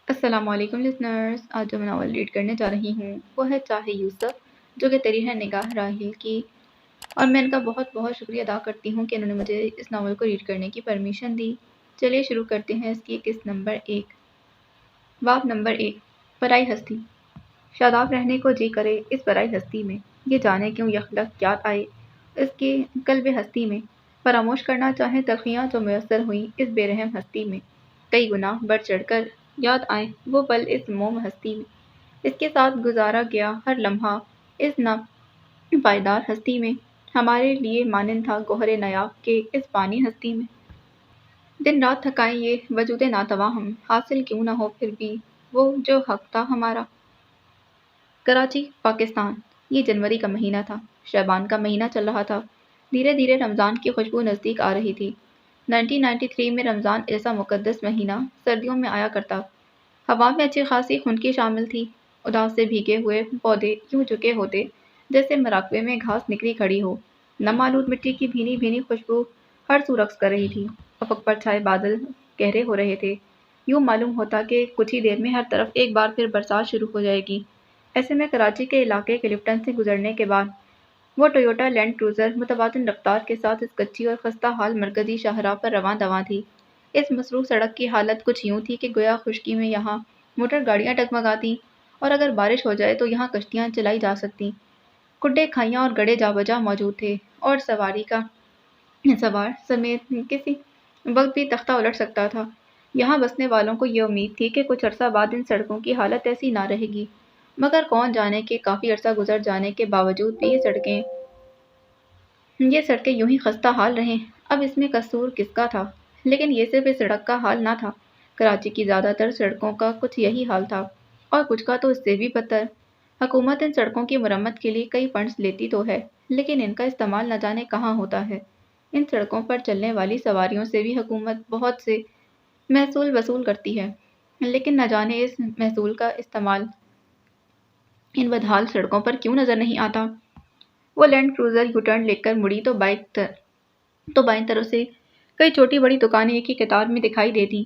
السلام علیکم لسنرز، آج جو میں ناول ریڈ کرنے جا رہی ہوں وہ ہے چاہے یوسف، جو کہ تیری ہے نگاہ راحیل کی۔ اور میں ان کا بہت بہت شکریہ ادا کرتی ہوں کہ انہوں نے مجھے اس ناول کو ریڈ کرنے کی پرمیشن دی۔ چلیے شروع کرتے ہیں اس کی قسط نمبر 1۔ باب نمبر 1، پرائی ہستی۔ شاداب رہنے کو جی کرے اس پرائی ہستی میں، یہ جانے کیوں یخلق یاد آئے اس کے قلب ہستی میں۔ فراموش کرنا چاہیں تلخیاں جو میسر ہوئیں اس بے رحم ہستی میں، کئی گناہ بڑھ چڑھ کر یاد آئیں وہ پل اس موم ہستی میں۔ اس کے ساتھ گزارا گیا ہر لمحہ اس نا پائیدار ہستی میں، ہمارے لیے مانند تھا گوہر نیاب کے اس پانی ہستی میں۔ دن رات تھکائیں یہ وجود ناتواں ہم، حاصل کیوں نہ ہو پھر بھی وہ جو حق تھا ہمارا۔ کراچی، پاکستان۔ یہ جنوری کا مہینہ تھا، شعبان کا مہینہ چل رہا تھا، دھیرے دھیرے رمضان کی خوشبو نزدیک آ رہی تھی۔ 1993 میں رمضان ایسا مقدس مہینہ سردیوں میں آیا کرتا۔ ہوا میں اچھی خاصی خنکی شامل تھی، اداس سے بھیگے ہوئے پودے یوں جھکے ہوتے جیسے مراقبے میں گھاس نکلی کھڑی ہو۔ نم آلود مٹی کی بھینی بھینی خوشبو ہر سو رقص کر رہی تھی، افق پر چھائے بادل گہرے ہو رہے تھے، یوں معلوم ہوتا کہ کچھ ہی دیر میں ہر طرف ایک بار پھر برسات شروع ہو جائے گی۔ ایسے میں کراچی کے علاقے کلفٹن سے گزرنے کے بعد وہ ٹویوٹا لینڈ کروزر متوازن رفتار کے ساتھ اس کچی اور خستہ حال مرکزی شاہراہ پر رواں دواں تھی۔ اس مصروف سڑک کی حالت کچھ یوں تھی کہ گویا خشکی میں یہاں موٹر گاڑیاں ٹگمگاتیں اور اگر بارش ہو جائے تو یہاں کشتیاں چلائی جا سکتیں۔ کڈے کھائیاں اور گڑے جا بجا موجود تھے اور سواری کا سوار سمیت کسی وقت بھی تختہ الٹ سکتا تھا۔ یہاں بسنے والوں کو یہ امید تھی کہ کچھ عرصہ بعد ان سڑکوں کی حالت ایسی نہ رہے گی، مگر کون جانے کہ کافی عرصہ گزر جانے کے باوجود بھی یہ سڑکیں یوں ہی خستہ حال رہیں۔ اب اس میں قصور کس کا تھا؟ لیکن یہ صرف اس سڑک کا حال نہ تھا، کراچی کی زیادہ تر سڑکوں کا کچھ یہی حال تھا، اور کچھ کا تو اس سے بھی بدتر۔ حکومت ان سڑکوں کی مرمت کے لیے کئی فنڈز لیتی تو ہے، لیکن ان کا استعمال نہ جانے کہاں ہوتا ہے۔ ان سڑکوں پر چلنے والی سواریوں سے بھی حکومت بہت سے محصول وصول کرتی ہے، لیکن نہ جانے اس محصول کا استعمال ان بدحال سڑکوں پر کیوں نظر نہیں آتا۔ وہ لینڈ کروزر یو ٹرن لے کر مڑی تو بائیں طرف سے کئی چھوٹی بڑی دکانیں ایک ہی قطار میں دکھائی دیتی۔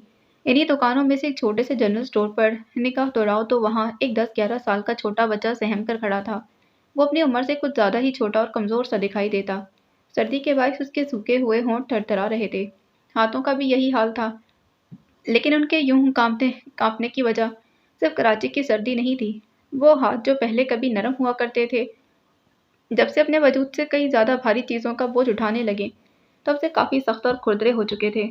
انہی دکانوں میں سے ایک چھوٹے سے جنرل اسٹور پر نگاہ دوڑاؤ تو وہاں ایک 10-11 سال کا چھوٹا بچہ سہم کر کھڑا تھا۔ وہ اپنی عمر سے کچھ زیادہ ہی چھوٹا اور کمزور سا دکھائی دیتا۔ سردی کے باعث اس کے سوکھے ہوئے ہونٹ تھرتھرا رہے تھے، ہاتھوں کا بھی یہی حال تھا، لیکن ان کے یوں کانپنے کی وجہ صرف کراچی کی سردی نہیں تھی۔ وہ ہاتھ جو پہلے کبھی نرم ہوا کرتے تھے، جب سے اپنے وجود سے کئی زیادہ بھاری چیزوں کا بوجھ اٹھانے لگے تب سے کافی سخت اور کھردرے ہو چکے تھے۔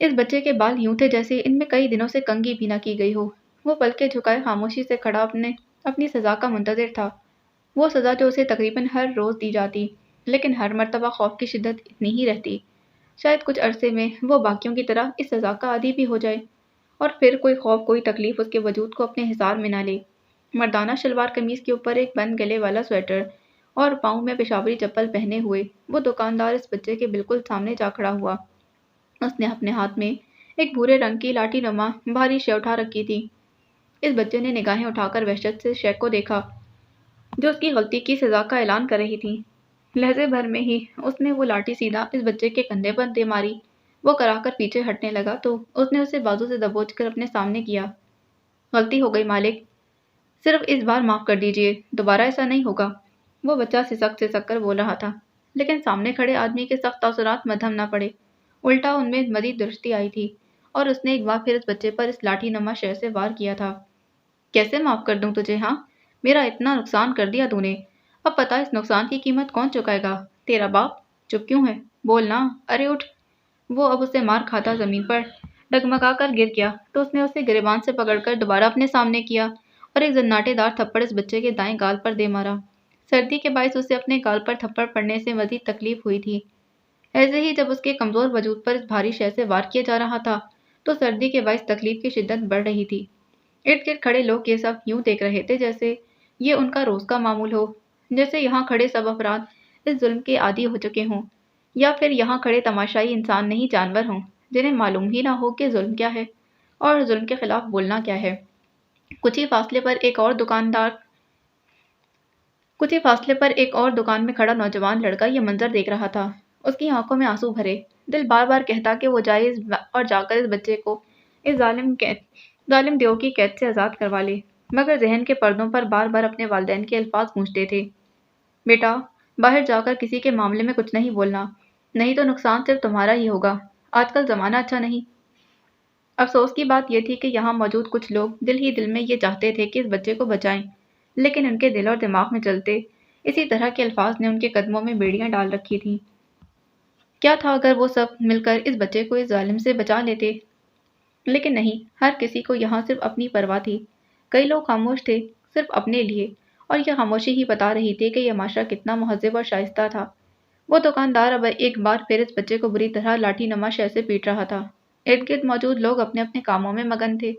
اس بچے کے بال یوں تھے جیسے ان میں کئی دنوں سے کنگھی بھی نہ کی گئی ہو۔ وہ پلکیں جھکائے خاموشی سے کھڑا اپنی سزا کا منتظر تھا، وہ سزا جو اسے تقریباً ہر روز دی جاتی، لیکن ہر مرتبہ خوف کی شدت اتنی ہی رہتی۔ شاید کچھ عرصے میں وہ باقیوں کی طرح اس سزا کا عادی بھی ہو جائے، اور پھر کوئی خوف کوئی تکلیف اس کے وجود کو اپنے حصار میں نہ لے۔ مردانہ شلوار قمیص کے اوپر ایک بند گلے والا سویٹر اور پاؤں میں پشاوری چپل پہنے ہوئے وہ دکاندار اس بچے کے بالکل سامنے جا کھڑا ہوا۔ اس نے اپنے ہاتھ میں ایک بھورے رنگ کی لاٹھی نما بھاری شے اٹھا رکھی تھی۔ اس بچے نے نگاہیں اٹھا کر وحشت سے شے کو دیکھا جو اس کی غلطی کی سزا کا اعلان کر رہی تھی۔ لہجے بھر میں ہی اس نے وہ لاٹھی سیدھا اس بچے کے کندھے پر دے ماری۔ وہ کرا کر پیچھے ہٹنے لگا تو اس نے اسے بازو سے دبوچ کر اپنے سامنے کیا۔ غلطی ہو گئی مالک، صرف اس بار معاف کر دیجیے، دوبارہ ایسا نہیں ہوگا۔ وہ بچہ سسک کر بول رہا تھا، لیکن سامنے کھڑے آدمی کے سخت تاثرات مدھم نہ پڑے، الٹا ان میں مزید درستی آئی تھی، اور اس نے ایک بار پھر اس بچے پر اس لاٹھی نما شے سے وار کیا تھا۔ کیسے معاف کر دوں تجھے؟ ہاں، میرا اتنا نقصان کر دیا تو نے، اب پتا اس نقصان کی قیمت کون چکائے گا؟ تیرا باپ؟ چپ کیوں ہے؟ بول نا، ارے اٹھ۔ وہ اب اسے مار کھاتا زمین پر ڈگمگا کر گر گیا تو اس نے اسے گریبان سے پکڑ کر دوبارہ اپنے سامنے کیا اور ایک زناٹے دار تھپڑ اس بچے کے دائیں گال پر دے مارا۔ سردی کے باعث اسے اپنے گال پر تھپڑ پڑنے سے مزید تکلیف ہوئی تھی۔ ایسے ہی جب اس کے کمزور وجود پر اس بھاری شے سے وار کیا جا رہا تھا تو سردی کے باعث تکلیف کی شدت بڑھ رہی تھی۔ ارد گرد کھڑے لوگ یہ سب یوں دیکھ رہے تھے جیسے یہ ان کا روز کا معمول ہو، جیسے یہاں کھڑے سب افراد اس ظلم کے عادی ہو چکے ہوں، یا پھر یہاں کھڑے تماشائی انسان نہیں جانور ہوں جنہیں معلوم ہی نہ ہو کہ ظلم کیا ہے اور ظلم کے خلاف بولنا کیا ہے۔ کچھ ہی فاصلے پر ایک اور دکان میں کھڑا نوجوان لڑکا یہ منظر دیکھ رہا تھا۔ اس کی آنکھوں میں آنسو بھرے، دل بار بار کہتا کہ وہ جائے اور جا کر اس بچے کو اس ظالم ظالم دیو کی قید سے آزاد کروا لے، مگر ذہن کے پردوں پر بار بار اپنے والدین کے الفاظ گونجتے تھے: بیٹا، باہر جا کر کسی کے معاملے میں کچھ نہیں بولنا، نہیں تو نقصان صرف تمہارا ہی ہوگا، آج کل زمانہ اچھا نہیں۔ افسوس کی بات یہ تھی کہ یہاں موجود کچھ لوگ دل ہی دل میں یہ چاہتے تھے کہ اس بچے کو بچائیں، لیکن ان کے دل اور دماغ میں چلتے اسی طرح کے الفاظ نے ان کے قدموں میں بیڑیاں ڈال رکھی تھیں۔ کیا تھا اگر وہ سب مل کر اس بچے کو اس ظالم سے بچا لیتے؟ لیکن نہیں، ہر کسی کو یہاں صرف اپنی پرواہ تھی۔ کئی لوگ خاموش تھے، صرف اپنے لیے، اور یہ خاموشی ہی بتا رہی تھی کہ یہ معاشرہ کتنا مہذب اور شائستہ تھا۔ وہ دکاندار اب ایک بار پھر اس بچے کو بری طرح لاٹھی نما شے سے پیٹ رہا تھا۔ ارد گرد موجود لوگ اپنے اپنے کاموں میں مگن تھے۔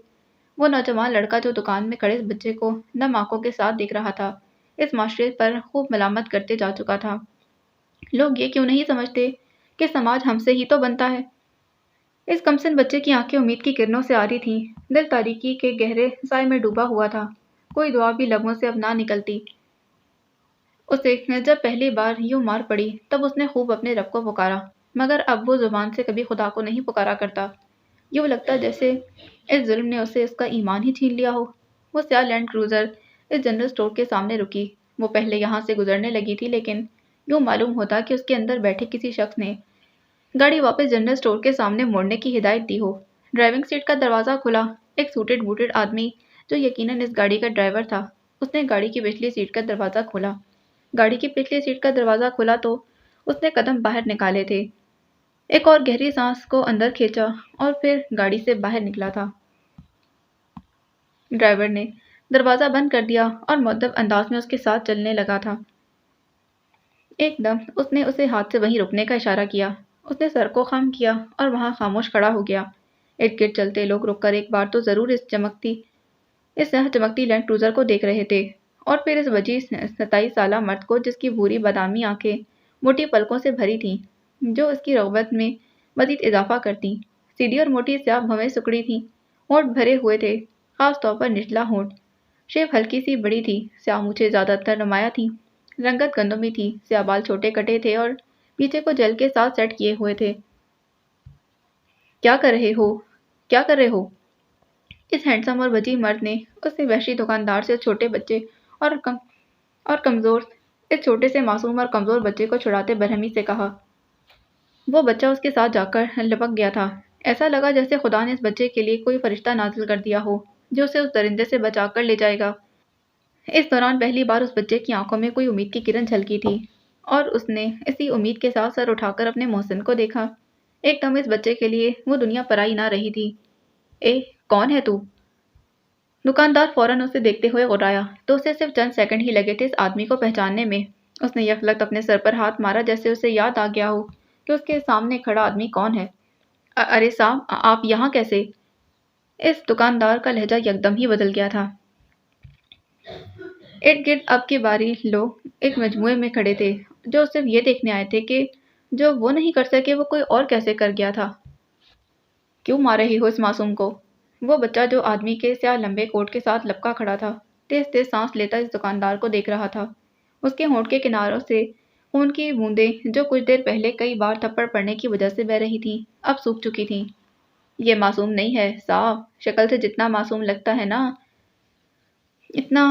وہ نوجوان لڑکا جو دکان میں کھڑے اس بچے کو نم آنکھوں کے ساتھ دیکھ رہا تھا، اس معاشرے پر خوب ملامت کرتے جا چکا تھا۔ لوگ یہ کیوں نہیں سمجھتے کہ سماج ہم سے ہی تو بنتا ہے؟ اس کمسن بچے کی آنکھیں امید کی کرنوں سے آ رہی تھیں، دل تاریکی کے گہرے سائے میں ڈوبا ہوا تھا۔ کوئی دعا بھی لبوں سے اب نہ نکلتی۔ اسے جب پہلی بار یوں مار پڑی تب اس نے خوب اپنے رب کو پکارا، مگر اب وہ زبان سے کبھی خدا کو نہیں پکارا کرتا۔ یوں لگتا جیسے اس ظلم نے اسے اس کا ایمان ہی چھین لیا ہو۔ وہ سیاہ لینڈ کروزر اس جنرل اسٹور کے سامنے رکی۔ وہ پہلے یہاں سے گزرنے لگی تھی، لیکن یوں معلوم ہوتا کہ اس کے اندر بیٹھے کسی شخص نے گاڑی واپس جنرل اسٹور کے سامنے موڑنے کی ہدایت دی ہو۔ ڈرائیونگ سیٹ کا دروازہ کھلا۔ ایک سوٹڈ بوٹڈ آدمی جو یقیناً اس گاڑی کا ڈرائیور تھا، اس نے گاڑی کی پچھلی سیٹ کا دروازہ کھولا۔ گاڑی کی پچھلی سیٹ کا دروازہ کھلا تو اس نے قدم باہر نکالے تھے، ایک اور گہری سانس کو اندر کھینچا اور پھر گاڑی سے باہر نکلا تھا۔ ڈرائیور نے دروازہ بند کر دیا اور مؤدب انداز میں اس کے ساتھ چلنے لگا تھا۔ ایک دم اس نے اسے ہاتھ سے وہیں رکنے کا اشارہ کیا۔ اس نے سر کو خم کیا اور وہاں خاموش کھڑا ہو گیا۔ ارد گرد چلتے لوگ رک کر ایک بار تو ضرور اس چمکتی لینڈ کروزر کو دیکھ رہے تھے، اور پھر اس وجیح 27 سالہ مرد کو جس کی بھوری بادامی آنکھیں موٹی پلکوں سے بھری تھیں جو اس کی رغبت میں مزید اضافہ کرتیں۔ سیدھی اور موٹی سیاہ بھویں سکڑی تھیں، ہونٹ بھرے ہوئے تھے، خاص طور پر نچلا ہونٹ۔ شیو ہلکی سی بڑی تھی، سیاہ مونچھیں زیادہ تر نمایاں تھیں، رنگت گندمی تھی، سیاہ بال چھوٹے کٹے تھے اور پیچھے کو جیل کے ساتھ سیٹ کیے ہوئے تھے۔ کیا کر رہے ہو؟ کیا کر رہے ہو؟ اس ہینڈسم اور وجیح مرد نے اس سے وحشی دکاندار سے چھوٹے بچے اور کمزور اس چھوٹے سے معصوم اور کمزور بچے کو چھڑاتے برہمی سے کہا۔ وہ بچہ اس کے ساتھ جا کر لپک گیا تھا۔ ایسا لگا جیسے خدا نے اس بچے کے لیے کوئی فرشتہ نازل کر دیا ہو جو اسے اس درندے سے بچا کر لے جائے گا۔ اس دوران پہلی بار اس بچے کی آنکھوں میں کوئی امید کی کرن جھلکی تھی، اور اس نے اسی امید کے ساتھ سر اٹھا کر اپنے محسن کو دیکھا۔ ایک دم اس بچے کے لیے وہ دنیا پرائی نہ رہی تھی۔ اے، کون ہے تو؟ دکاندار فوراً اسے دیکھتے ہوئے غرایا تو اسے صرف چند سیکنڈ ہی لگے تھے اس آدمی کو پہچاننے میں۔ اس نے یکلخت اپنے سر پر ہاتھ مارا جیسے اسے یاد آ گیا ہو کہ اس کے سامنے کھڑا آدمی کون ہے۔ ارے صاحب، آپ یہاں کیسے؟ اس دکاندار کا لہجہ یکدم ہی بدل گیا تھا۔ ارد گرد اب کے باری لوگ ایک مجموعے میں کھڑے تھے جو صرف یہ دیکھنے آئے تھے کہ جو وہ نہیں کر سکے وہ کوئی اور کیسے کر گیا تھا۔ کیوں مار رہے ہو اس معصوم کو؟ وہ بچہ جو آدمی کے سیاہ لمبے کوٹ کے ساتھ لپکا کھڑا تھا، تیز تیز سانس لیتا اس دکاندار کو دیکھ رہا تھا۔ اس کے ہونٹ کے کناروں سے خون کی بوندیں جو کچھ دیر پہلے کئی بار تھپڑ پڑنے کی وجہ سے بہہ رہی تھیں، اب سوکھ چکی تھیں۔ یہ معصوم نہیں ہے صاحب، شکل سے جتنا معصوم لگتا ہے نا، اتنا…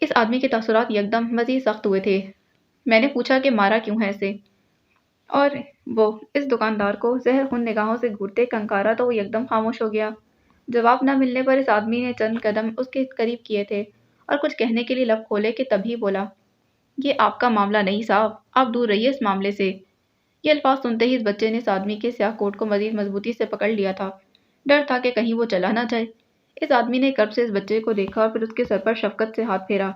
اس آدمی کے تاثرات یکدم مزید سخت ہوئے تھے۔ میں نے پوچھا کہ مارا کیوں ہے اسے؟ اور وہ اس دکاندار کو زہر خون نگاہوں سے گھورتے کنکارا تو وہ یکدم خاموش ہو گیا۔ جواب نہ ملنے پر اس آدمی نے چند قدم اس کے قریب کیے تھے اور کچھ کہنے کے لیے لب کھولے کہ تبھی بولا، یہ آپ کا معاملہ نہیں صاحب، آپ دور رہیے اس معاملے سے۔ یہ الفاظ سنتے ہی اس بچے نے اس آدمی کے سیاہ کوٹ کو مزید مضبوطی سے پکڑ لیا تھا۔ ڈر تھا کہ کہیں وہ چلا نہ جائے۔ اس آدمی نے کرب سے اس بچے کو دیکھا اور پھر اس کے سر پر شفقت سے ہاتھ پھیرا۔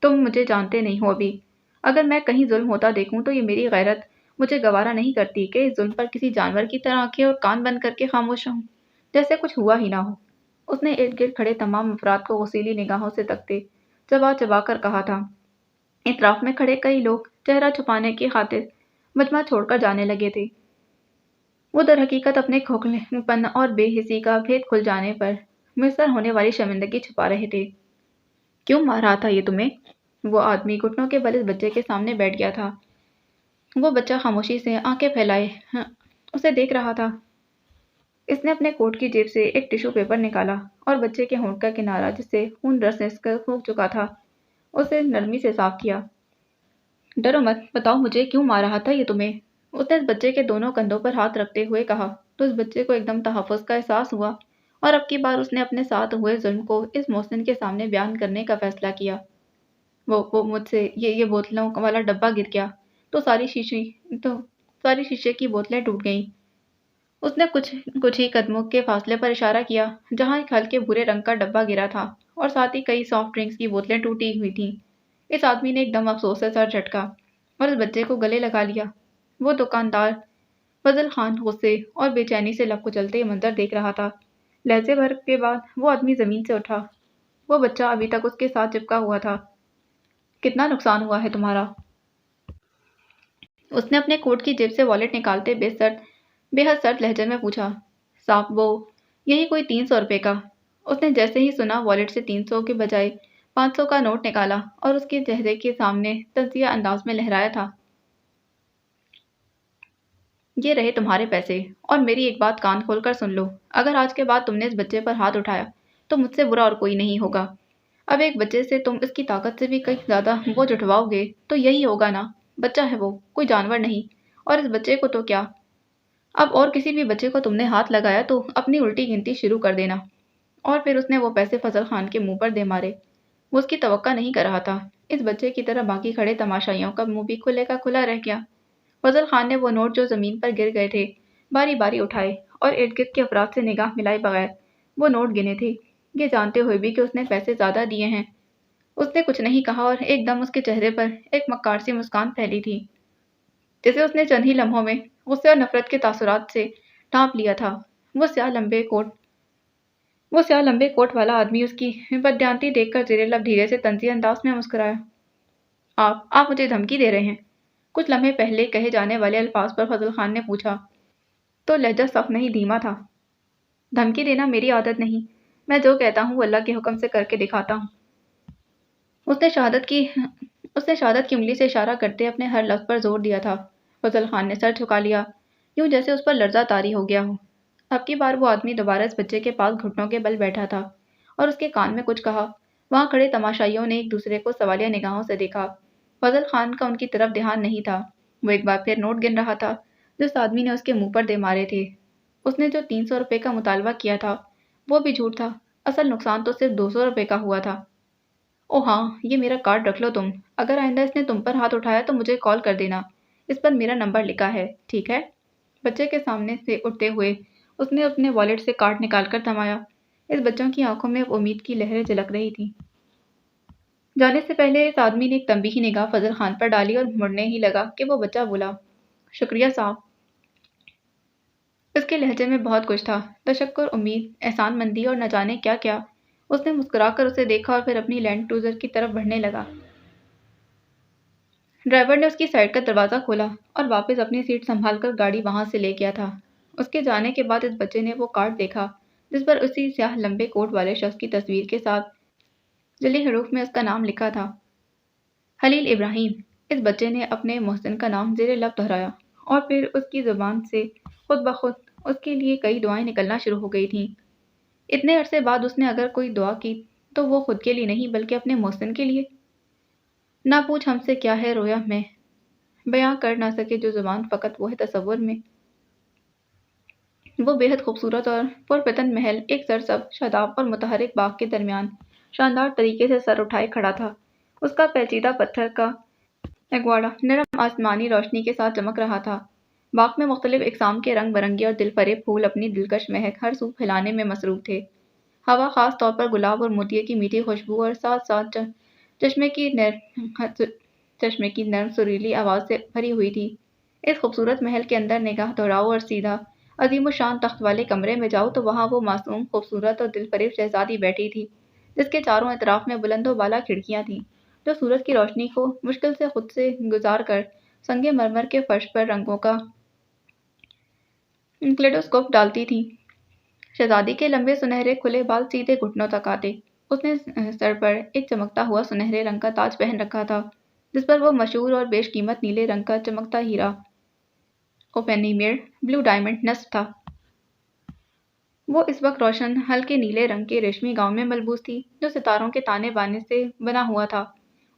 تم مجھے جانتے نہیں ہو ابھی۔ اگر میں کہیں ظلم ہوتا دیکھوں تو یہ میری غیرت مجھے گوارا نہیں کرتی کہ اس ظلم پر کسی جانور کی طرح آنکھیں اور کان بند کر کے خاموش رہوں، جیسے کچھ ہوا ہی نہ ہو۔ اس نے ارد گرد کھڑے تمام افراد کو غصیلی نگاہوں سے تکتے چبا چبا کر کہا تھا۔ اطراف میں کھڑے کئی لوگ چہرہ چھپانے کی خاطر مجمع چھوڑ کر جانے لگے تھے۔ وہ در حقیقت اپنے کھوکھلے پن اور بے حسی کا بھید کھل جانے پر میسر ہونے والی شرمندگی چھپا رہے تھے۔ کیوں مار رہا تھا یہ تمہیں؟ وہ آدمی گھٹنوں کے بل اس بچے کے سامنے بیٹھ گیا تھا۔ وہ بچہ خاموشی سے آنکھیں پھیلائے اسے دیکھ رہا تھا۔ اس نے اپنے کوٹ کی جیب سے ایک ٹشو پیپر نکالا اور بچے کے ہونٹ کا کنارہ جس سے خون رس کر سوکھ چکا تھا اسے نرمی سے صاف کیا۔ ڈرو مت، بتاؤ مجھے کیوں مار رہا تھا یہ تمہیں؟ اس نے اس بچے کے دونوں کندھوں پر ہاتھ رکھتے ہوئے کہا تو اس بچے کو ایک دم تحفظ کا احساس ہوا اور اب کی بار اس نے اپنے ساتھ ہوئے ظلم کو اس محسن کے سامنے بیان کرنے کا فیصلہ کیا۔ وہ مجھ سے یہ بوتلوں والا ڈبہ گر گیا تو ساری شیشے کی بوتلیں ٹوٹ گئیں۔ اس نے کچھ ہی قدموں کے فاصلے پر اشارہ کیا جہاں ایک ہلکے بھورے رنگ کا ڈبہ گرا تھا اور ساتھ ہی کئی سافٹ ڈرنکس کی بوتلیں ٹوٹی ہوئی تھیں۔ اس آدمی نے ایک دم افسوس سے سر جھٹکا اور اس بچے کو گلے لگا لیا۔ وہ دکاندار فضل خان غصے اور بے چینی سے لب کچلتے یہ منظر دیکھ رہا تھا۔ لہجے بھر کے بعد وہ آدمی زمین سے اٹھا۔ وہ بچہ ابھی تک اس کے ساتھ چپکا ہوا تھا۔ کتنا نقصان ہوا ہے تمہارا؟ اس نے اپنے کوٹ کی جیب سے والیٹ نکالتے بے حد سرد لہجے میں پوچھا۔ صاحب وہ یہی کوئی 300 روپے کا۔ اس نے جیسے ہی سنا والیٹ سے 300 کے بجائے 500 کا نوٹ نکالا اور اس کے چہرے کے سامنے تنزیہ انداز میں لہرایا تھا۔ یہ رہے تمہارے پیسے اور میری ایک بات کان کھول کر سن لو، اگر آج کے بعد تم نے اس بچے پر ہاتھ اٹھایا تو مجھ سے برا اور کوئی نہیں ہوگا۔ اب ایک بچے سے تم اس کی طاقت سے بھی کہیں زیادہ بوجھ اٹھواؤ گے تو یہی ہوگا نا۔ بچہ ہے وہ، کوئی جانور نہیں، اور اس بچے کو تو کیا، اب اور کسی بھی بچے کو تم نے ہاتھ لگایا تو اپنی الٹی گنتی شروع کر دینا۔ اور پھر اس نے وہ پیسے فضل خان کے منہ پر دے مارے۔ وہ اس کی توقع نہیں کر رہا تھا۔ اس بچے کی طرح باقی کھڑے تماشائیوں کا منہ بھی کھلے کا کھلا رہ گیا۔ فضل خان نے وہ نوٹ جو زمین پر گر گئے تھے باری باری اٹھائے اور ارد گرد کے افراد سے نگاہ ملائے بغیر وہ نوٹ گنے تھے، یہ جانتے ہوئے بھی کہ اس نے پیسے زیادہ دیے ہیں۔ اس نے کچھ نہیں کہا اور ایک دم اس کے چہرے پر ایک مکار سی مسکان پھیلی تھی جسے اس نے چند ہی لمحوں میں غصے اور نفرت کے تاثرات سے ڈھانپ لیا تھا۔ وہ سیاہ لمبے کوٹ والا آدمی اس کی بددیانتی دیکھ کر زیر لب دھیرے سے طنزی انداز میں مسکرایا۔ آپ مجھے دھمکی دے رہے ہیں؟ کچھ لمحے پہلے کہے جانے والے الفاظ پر فضل خان نے پوچھا تو لہجہ سخت نہیں دھیما تھا۔ دھمکی دینا میری عادت نہیں، میں جو کہتا ہوں وہ اللہ کے حکم سے کر کے دکھاتا ہوں۔ اس نے شہادت کی انگلی سے اشارہ کرتے اپنے ہر لفظ پر زور دیا تھا۔ فضل خان نے سر جھکا لیا، یوں جیسے اس پر لرزہ طاری ہو گیا ہو۔ اب کی بار وہ آدمی دوبارہ اس بچے کے پاس گھٹنوں کے بل بیٹھا تھا اور اس کے کان میں کچھ کہا۔ وہاں کھڑے تماشائیوں نے ایک دوسرے کو سوالیہ نگاہوں سے دیکھا۔ فضل خان کا ان کی طرف دھیان نہیں تھا۔ وہ ایک بار پھر نوٹ گن رہا تھا جس آدمی نے اس کے منہ پر دے مارے تھے۔ اس نے جو 300 روپے کا مطالبہ کیا تھا وہ بھی جھوٹ تھا، اصل نقصان تو صرف 200 روپے کا ہوا تھا۔ او ہاں، یہ میرا کارڈ رکھ لو تم، اگر آئندہ اس نے تم پر ہاتھ اٹھایا تو مجھے کال کر دینا، اس پر میرا نمبر لکھا ہے، ٹھیک ہے؟ بچے کے سامنے سے اٹھتے ہوئے اس نے اپنے والیٹ سے کارڈ نکال کر تھمایا۔ اس بچوں کی آنکھوں میں اب امید کی لہریں جھلک رہی تھیں۔ جانے سے پہلے اس آدمی نے ایک تنبیہی نگاہ فضل خان پر ڈالی اور مڑنے ہی لگا کہ وہ بچہ بولا، شکریہ صاحب۔ اس کے لہجے میں بہت کچھ تھا، تشکر، امید، احسان مندی اور نہ جانے کیا کیا۔ اس نے مسکرا کر اسے دیکھا اور پھر اپنی لینڈ کروزر کی طرف بڑھنے لگا۔ ڈرائیور نے اس کی سائیڈ کا دروازہ کھولا اور واپس اپنی سیٹ سنبھال کر گاڑی وہاں سے لے گیا تھا۔ اس کے جانے کے بعد اس بچے نے وہ کارڈ دیکھا جس پر اسی سیاہ لمبے کوٹ والے شخص کی تصویر کے ساتھ جلی حروف میں اس کا نام لکھا تھا، خلیل ابراہیم۔ اس بچے نے اپنے محسن کا نام زیر لب دہرایا اور پھر اس کی زبان سے خود بخود اس کے لیے کئی دعائیں نکلنا شروع ہو گئی تھیں۔ اتنے عرصے بعد اس نے اگر کوئی دعا کی تو وہ خود کے لیے نہیں بلکہ اپنے محسن کے لیے۔ نہ پوچھ ہم سے کیا ہے رویا میں بیاں کر نہ سکے جو زبان، فقط وہ ہے تصور میں۔ وہ بے حد خوبصورت اور پرفتن محل ایک سرسبز، شاداب اور متحرک باغ کے درمیان شاندار طریقے سے سر اٹھائے کھڑا تھا۔ اس کا پیچیدہ پتھر کا اگواڑا نرم آسمانی روشنی کے ساتھ چمک رہا تھا۔ باغ میں مختلف اقسام کے رنگ برنگے اور دل فریب پھول اپنی دلکش مہک ہر سو پھیلانے میں مصروف تھے۔ ہوا خاص طور پر گلاب اور موتیے کی میٹھی خوشبو اور ساتھ ساتھ چشمے کی نرم سریلی آواز سے بھری ہوئی تھی۔ اس خوبصورت محل کے اندر نگاہ دوڑاؤ اور سیدھا عظیم الشان تخت والے کمرے میں جاؤ تو وہاں وہ معصوم، خوبصورت اور دل فریب شہزادی بیٹھی تھی جس کے چاروں اطراف میں بلند و بالا کھڑکیاں تھیں جو سورج کی روشنی کو مشکل سے خود سے گزار کر سنگ مرمر کے فرش پر رنگوں کا کلیڈوسکوپ ڈالتی تھیں۔ شہزادی کے لمبے سنہرے کھلے بال سیدھے گھٹنوں تک آتے۔ اس نے سر پر ایک چمکتا ہوا سنہرے رنگ کا تاج پہن رکھا تھا جس پر وہ مشہور اور بیش قیمت نیلے رنگ کا چمکتا ہیرا اوپینیمیر بلو ڈائمنڈ نصب تھا۔ وہ اس وقت روشن ہلکے نیلے رنگ کے ریشمی گاؤن میں ملبوس تھی جو ستاروں کے تانے بانے سے بنا ہوا تھا۔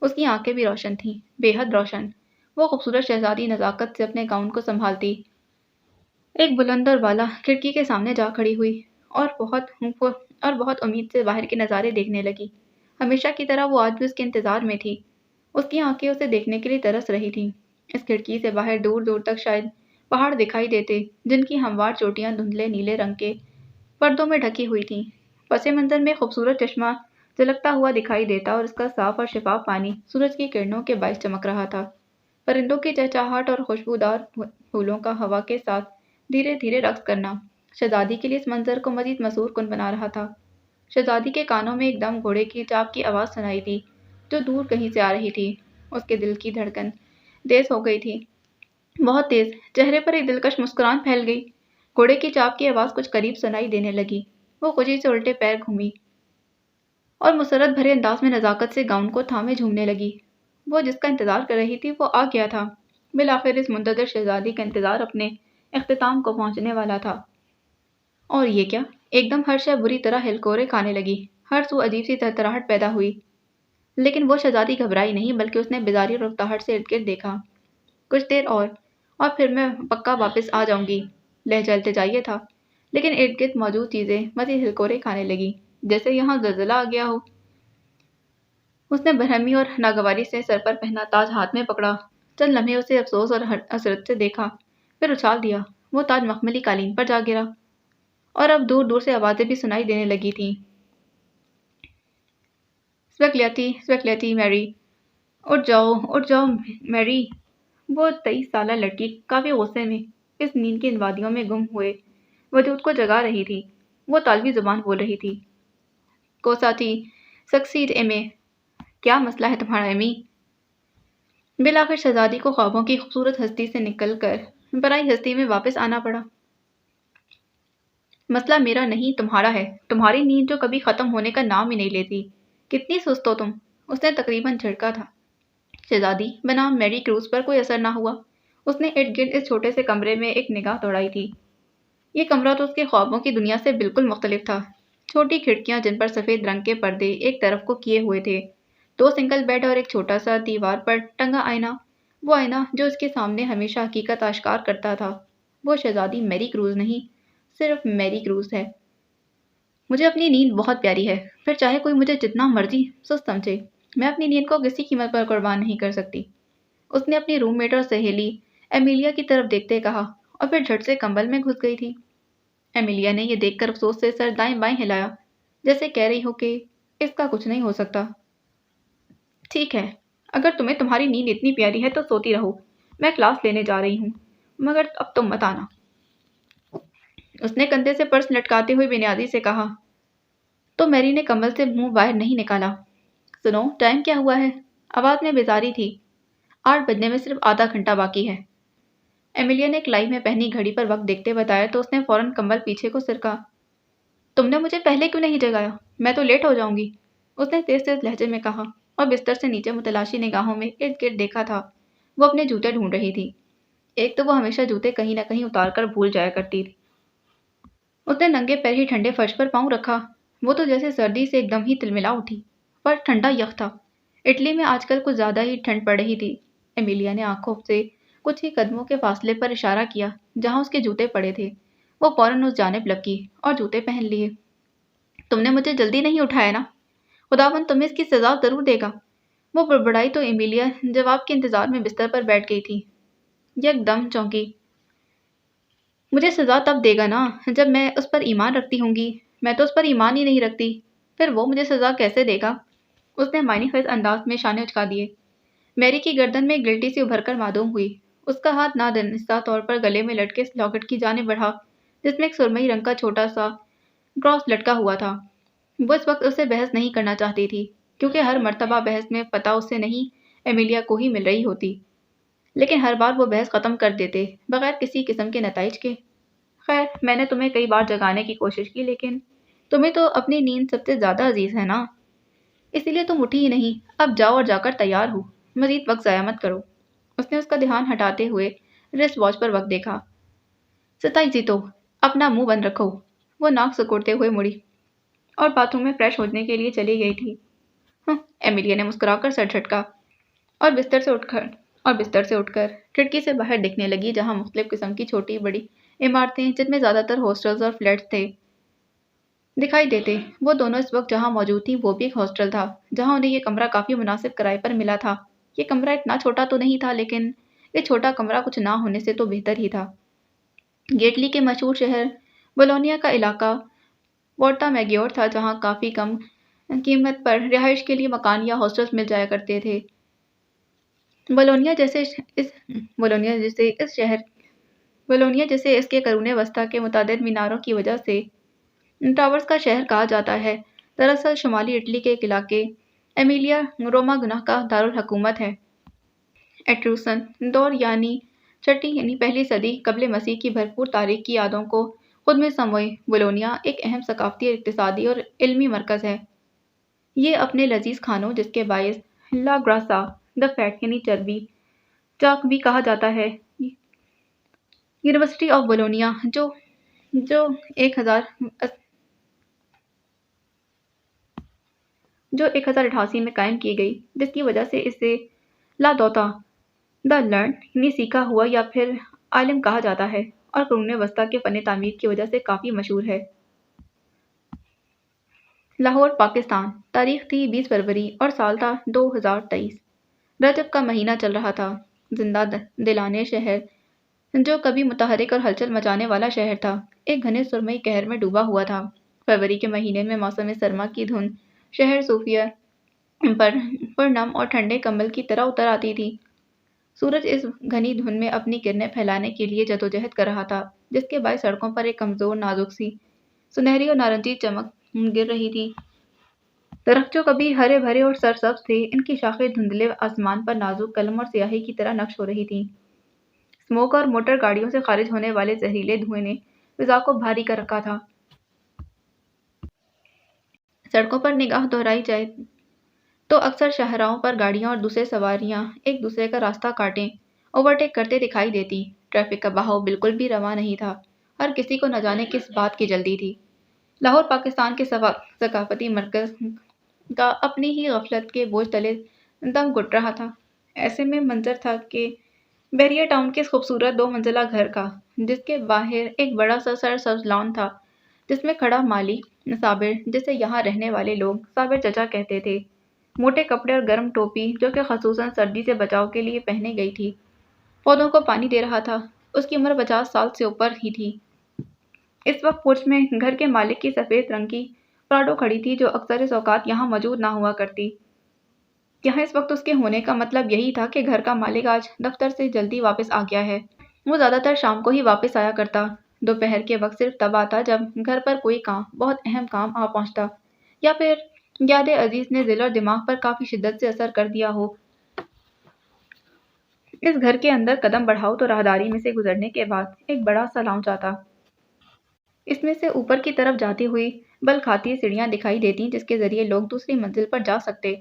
اس کی آنکھیں بھی روشن تھیں، بے حد روشن۔ وہ خوبصورت شہزادی نزاکت سے اپنے گاؤن کو سنبھالتی ایک بلند اور بالا کھڑکی کے سامنے جا کھڑی ہوئی اور بہت امید سے باہر کے نظارے دیکھنے لگی۔ ہمیشہ کی طرح وہ آج بھی اس کے انتظار میں تھی۔ اس کی آنکھیں اسے دیکھنے کے لیے ترس رہی تھیں۔ اس کھڑکی سے باہر دور دور تک شاید پہاڑ دکھائی دیتے جن کی ہموار چوٹیاں دھندلے نیلے رنگ کے پردوں میں ڈھکی ہوئی تھیں۔ پس منظر میں خوبصورت چشمہ جھلکتا ہوا دکھائی دیتا اور اس کا صاف اور شفاف پانی سورج کی کرنوں کے باعث چمک رہا تھا۔ پرندوں کی چہچہاہٹ اور خوشبودار پھولوں کا ہوا کے ساتھ دھیرے دھیرے رقص کرنا شہزادی کے لیے اس منظر کو مزید مسحور کن بنا رہا تھا۔ شہزادی کے کانوں میں ایک دم گھوڑے کی چاپ کی آواز سنائی دی جو دور کہیں سے آ رہی تھی۔ اس کے دل کی دھڑکن تیز ہو گئی تھی، بہت تیز۔ چہرے پر ایک دلکش مسکراہٹ پھیل گئی۔ گھوڑے کی چاپ کی آواز کچھ قریب سنائی دینے لگی۔ وہ خوشی سے الٹے پیر گھومی اور مسرت بھرے انداز میں نزاکت سے گاؤن کو تھامے جھومنے لگی۔ وہ جس کا انتظار کر رہی تھی وہ آ گیا تھا۔ بالآخر اس منتظر شہزادی کا انتظار اپنے اختتام کو پہنچنے والا تھا۔ اور یہ کیا؟ ایک دم ہر شے بری طرح ہلکورے کھانے لگی۔ ہر سو عجیب سی تھرتھراہٹ پیدا ہوئی، لیکن وہ شہزادی گھبرائی نہیں بلکہ اس نے بیزاری اور رفتاہٹ سے ارد گرد دیکھا۔ کچھ دیر اور پھر میں پکا واپس آ جاؤں گی، لہجہ التجائیہ تھا، لیکن ارد گرد موجود چیزیں مزید ہلکورے کھانے لگی جیسے یہاں زلزلہ آ گیا ہو۔ اس نے برہمی اور ناگواری سے سر پر پہنا تاج ہاتھ میں پکڑا، چند لمحے اسے افسوس اور حسرت سے دیکھا، پھر اچھال دیا۔ وہ تاج مخملی قالین پر جا گرا اور اب دور دور سے آوازیں بھی سنائی دینے لگی تھیں۔ سویکلیتی میری، اٹھ جاؤ میری۔ وہ 23 سالہ لڑکی کافی غصے میں اس نیند کی ان وادیوں میں گم ہوئے وجود کو جگا رہی تھی۔ وہ طالوی زبان بول رہی تھی، کوساتی سکسیڈ ایمے، کیا مسئلہ ہے تمہارا ایمی؟ بالآخر شہزادی کو خوابوں کی خوبصورت ہستی سے نکل کر برائی ہستی میں واپس آنا پڑا۔ مسئلہ میرا نہیں تمہارا ہے، تمہاری نیند جو کبھی ختم ہونے کا نام ہی نہیں لیتی۔ کتنی سست ہو تم، اس نے تقریباً جھڑکا تھا۔ شہزادی بنام میری کروز پر کوئی اثر نہ ہوا۔ اس نے ارد گرد اس چھوٹے سے کمرے میں ایک نگاہ دوڑائی تھی۔ یہ کمرہ تو اس کے خوابوں کی دنیا سے بالکل مختلف تھا۔ چھوٹی کھڑکیاں جن پر سفید رنگ کے پردے ایک طرف کو کیے ہوئے تھے، 2 سنگل بیڈ اور ایک چھوٹا سا دیوار پر ٹنگا آئینہ، وہ آئینہ جو اس کے سامنے ہمیشہ حقیقت آشکار کرتا تھا۔ وہ شہزادی میری کروز نہیں، صرف میری کروز ہے۔ مجھے اپنی نیند بہت پیاری ہے، پھر چاہے کوئی مجھے جتنا مرضی سست سمجھے، میں اپنی نیند کو کسی قیمت پر قربان نہیں کر سکتی۔ اس نے اپنی روم میٹ اور سہیلی ایمیلیا کی طرف دیکھتے کہا اور پھر جھٹ سے کمبل میں گھس گئی تھی۔ ایمیلیا نے یہ دیکھ کر افسوس سے سر دائیں بائیں ہلایا، جیسے کہہ رہی ہو کہ اس کا کچھ نہیں ہو سکتا۔ ٹھیک ہے، اگر تمہیں تمہاری نیند اتنی پیاری ہے تو سوتی رہو، میں کلاس لینے جا رہی ہوں، مگر اب تم مت آنا۔ اس نے کندھے سے پرس لٹکاتے ہوئے بنیادی سے کہا، تو میری نے کمبل سے منہ باہر نہیں نکالا۔ سنو، ٹائم کیا ہوا ہے؟ آواز میں بیزاری تھی۔ 8 بجنے میں صرف آدھا گھنٹہ باقی ہے۔ ایمیلیا نے کلائی میں پہنی گھڑی پر وقت دیکھتے بتایا تو اس نے فوراً کمبل پیچھے کو سرکا۔ تم نے مجھے پہلے کیوں نہیں جگایا؟ میں تو لیٹ ہو جاؤں گی، اس نے تیز تیز لہجے میں کہا اور بستر سے نیچے متلاشی نگاہوں میں ارد گرد دیکھا تھا۔ وہ اپنے جوتے ڈھونڈ رہی تھی۔ ایک تو وہ ہمیشہ جوتے کہیں نہ کہیں اتار کر بھول جایا کرتی تھی۔ اس نے ننگے پیر ہی ٹھنڈے فرش پر پاؤں رکھا۔ وہ تو جیسے سردی سے ایک دم ہی تلملا اٹھی۔ فرش ٹھنڈا یخ تھا۔ اٹلی میں آج کل کچھ زیادہ ہی ٹھنڈ پڑ رہی تھی۔ ایمیلیا نے آنکھوں سے کچھ ہی قدموں کے فاصلے پر اشارہ کیا جہاں اس کے جوتے پڑے تھے۔ وہ فوراً اس جانب لپکی اور جوتے پہن لیے۔ تم نے مجھے جلدی نہیں اٹھایا نا؟ خداوند تمہیں اس کی سزا ضرور دے گا۔ وہ بڑبڑائی تو ایمیلیا جواب کے انتظار میں بستر پر بیٹھ گئی تھی۔ یک دم چونکی۔ مجھے سزا تب دے گا نا جب میں اس پر ایمان رکھتی ہوں گی۔ میں تو اس پر ایمان ہی نہیں رکھتی، پھر وہ مجھے سزا کیسے دے گا؟ اس نے معنی خیز انداز میں شانے اچکا دیے۔ میری کی گردن میں گلٹی سی ابھر کر معدوم ہوئی۔ اس کا ہاتھ نادانستہ طور پر گلے میں لٹکے اس لاکٹ کی جانب بڑھا جس میں ایک سرمئی رنگ کا چھوٹا سا کراس لٹکا ہوا تھا۔ وہ اس وقت اس سے بحث نہیں کرنا چاہتی تھی کیونکہ ہر مرتبہ بحث میں فتح اس سے نہیں ایمیلیا کو ہی مل رہی ہوتی، لیکن ہر بار وہ بحث ختم کر دیتے بغیر کسی قسم کے نتائج کے۔ خیر، میں نے تمہیں کئی بار جگانے کی کوشش کی لیکن تمہیں تو اپنی نیند سب سے زیادہ عزیز ہے نا، اسی لیے تم اٹھی ہی نہیں۔ اب جاؤ اور جا کر تیار ہو، مزید وقت ضائع مت کرو۔ اس نے اس کا دھیان ہٹاتے ہوئے ریسٹ واچ پر وقت دیکھا۔ 27 تو اپنا منہ بند رکھو، وہ ناک سکوڑتے ہوئے مڑی اور باتھ روم میں فریش ہونے کے لیے چلی گئی تھی۔ ایمیلیا نے مسکرا کر سر جھٹکا اور بستر سے اٹھ کر کھڑکی سے باہر دیکھنے لگی، جہاں مختلف قسم کی چھوٹی بڑی عمارتیں، جن میں زیادہ تر ہاسٹلز اور فلیٹس تھے، دکھائی دیتے۔ وہ دونوں اس وقت جہاں موجود تھیں وہ بھی ایک ہاسٹل تھا، جہاں انہیں یہ کمرہ کافی مناسب کرائے پر ملا تھا۔ یہ کمرہ اتنا چھوٹا تو نہیں تھا، لیکن یہ چھوٹا کمرہ کچھ نہ ہونے سے تو بہتر ہی تھا۔ گیٹلی کے مشہور شہر بولونیا کا علاقہ وورٹا میگیور تھا، جہاں کافی کم قیمت پر رہائش کے لیے مکان یا ہاسٹلز مل جایا کرتے تھے۔ بولونیا جسے اس کے قرون وسطیٰ کے متعدد میناروں کی وجہ سے ٹاورز کا شہر کہا جاتا ہے، دراصل شمالی اٹلی کے ایک علاقے ایمیلیا روماگنا کا دارالحکومت ہے۔ ایٹروسن دور یعنی پہلی صدی قبل مسیح کی بھرپور تاریخ کی یادوں کو خود میں سموئے بولونیا ایک اہم ثقافتی، اقتصادی اور علمی مرکز ہے۔ یہ اپنے لذیذ کھانوں، جس کے باعث لا گراسا دا فیٹ چربی چاک بھی کہا جاتا ہے، یونیورسٹی آف بولونیا جو 1088 میں قائم کی گئی، جس کی وجہ سے اسے لا دوتا دا لرن سیکھا ہوا یا پھر عالم کہا جاتا ہے، اور قرون وسطیٰ کے فن تعمیر کی وجہ سے کافی مشہور ہے۔ لاہور، پاکستان۔ تاریخ تھی 20 فروری اور سال تھا 2023۔ رجب کا مہینہ چل رہا تھا۔ زندہ دلانے شہر، جو کبھی متحرک اور ہلچل مچانے والا شہر تھا، ایک گھنے سرمئی قہر میں ڈوبا ہوا تھا۔ فروری کے مہینے میں موسم سرما کی دھند شہر صوفیہ پر پرنم اور ٹھنڈے کمبل کی طرح اتر آتی تھی۔ سورج اس گھنی دھند میں اپنی کرنیں پھیلانے کے لیے جدوجہد کر رہا تھا، جس کے باعث سڑکوں پر ایک کمزور نازک سی سنہری اور نارنجی چمک گر رہی تھی۔ درخت جو کبھی ہرے بھرے اور سرسبز تھے، ان کی شاخیں دھندلے آسمان پر نازک قلم اور سیاہی کی طرح نقش ہو رہی تھیں۔ اسموک اور موٹر گاڑیوں سے خارج ہونے والے زہریلے دھوئیں نے فضا کو بھاری کر رکھا تھا۔ سڑکوں پر نگاہ دہرائی جائے تو اکثر شاہراہوں پر گاڑیاں اور دوسرے سواریاں ایک دوسرے کا راستہ کاٹیں اوورٹیک کرتے دکھائی دیتی۔ ٹریفک کا بہاؤ بالکل بھی رواں نہیں تھا، ہر کسی کو نہ جانے کس بات کی جلدی تھی۔ لاہور پاکستان کے ثقافتی مرکز کا اپنی ہی غفلت کے بوجھ تلے دم گھٹ رہا تھا۔ ایسے میں منظر تھا کہ بحریہ ٹاؤن کے خوبصورت 2 منزلہ گھر کا، جس کے باہر ایک بڑا سا سرسبز لان تھا، جس میں کھڑا مالی صابر، جسے یہاں رہنے والے لوگ صابر چچا کہتے تھے، موٹے کپڑے اور گرم ٹوپی جو کہ خصوصاً سردی سے بچاؤ کے لیے پہنے گئی تھی، پودوں کو پانی دے رہا تھا۔ اس کی عمر 50 سال سے اوپر ہی تھی۔ اس وقت پورچ میں گھر کے مالک کی سفید رنگ کی پراڈو کھڑی تھی، جو اکثر اوقات یہاں موجود نہ ہوا کرتی۔ یہاں اس وقت اس کے ہونے کا مطلب یہی تھا کہ گھر کا مالک آج دفتر سے جلدی واپس آ گیا ہے۔ وہ زیادہ تر شام کو ہی واپس آیا کرتا، دوپہر کے وقت صرف تب آتا جب گھر پر کوئی بہت اہم کام آ پہنچتا، یا پھر یاد عزیز نے دل اور دماغ پر کافی شدت سے اثر کر دیا ہو۔ اس گھر کے اندر قدم بڑھاؤ تو راہداری میں سے گزرنے کے بعد ایک بڑا سا لاؤنج آتا۔ اس میں سے اوپر کی طرف جاتی ہوئی بل کھاتی سیڑھیاں دکھائی دیتی، جس کے ذریعے لوگ دوسری منزل پر جا سکتے۔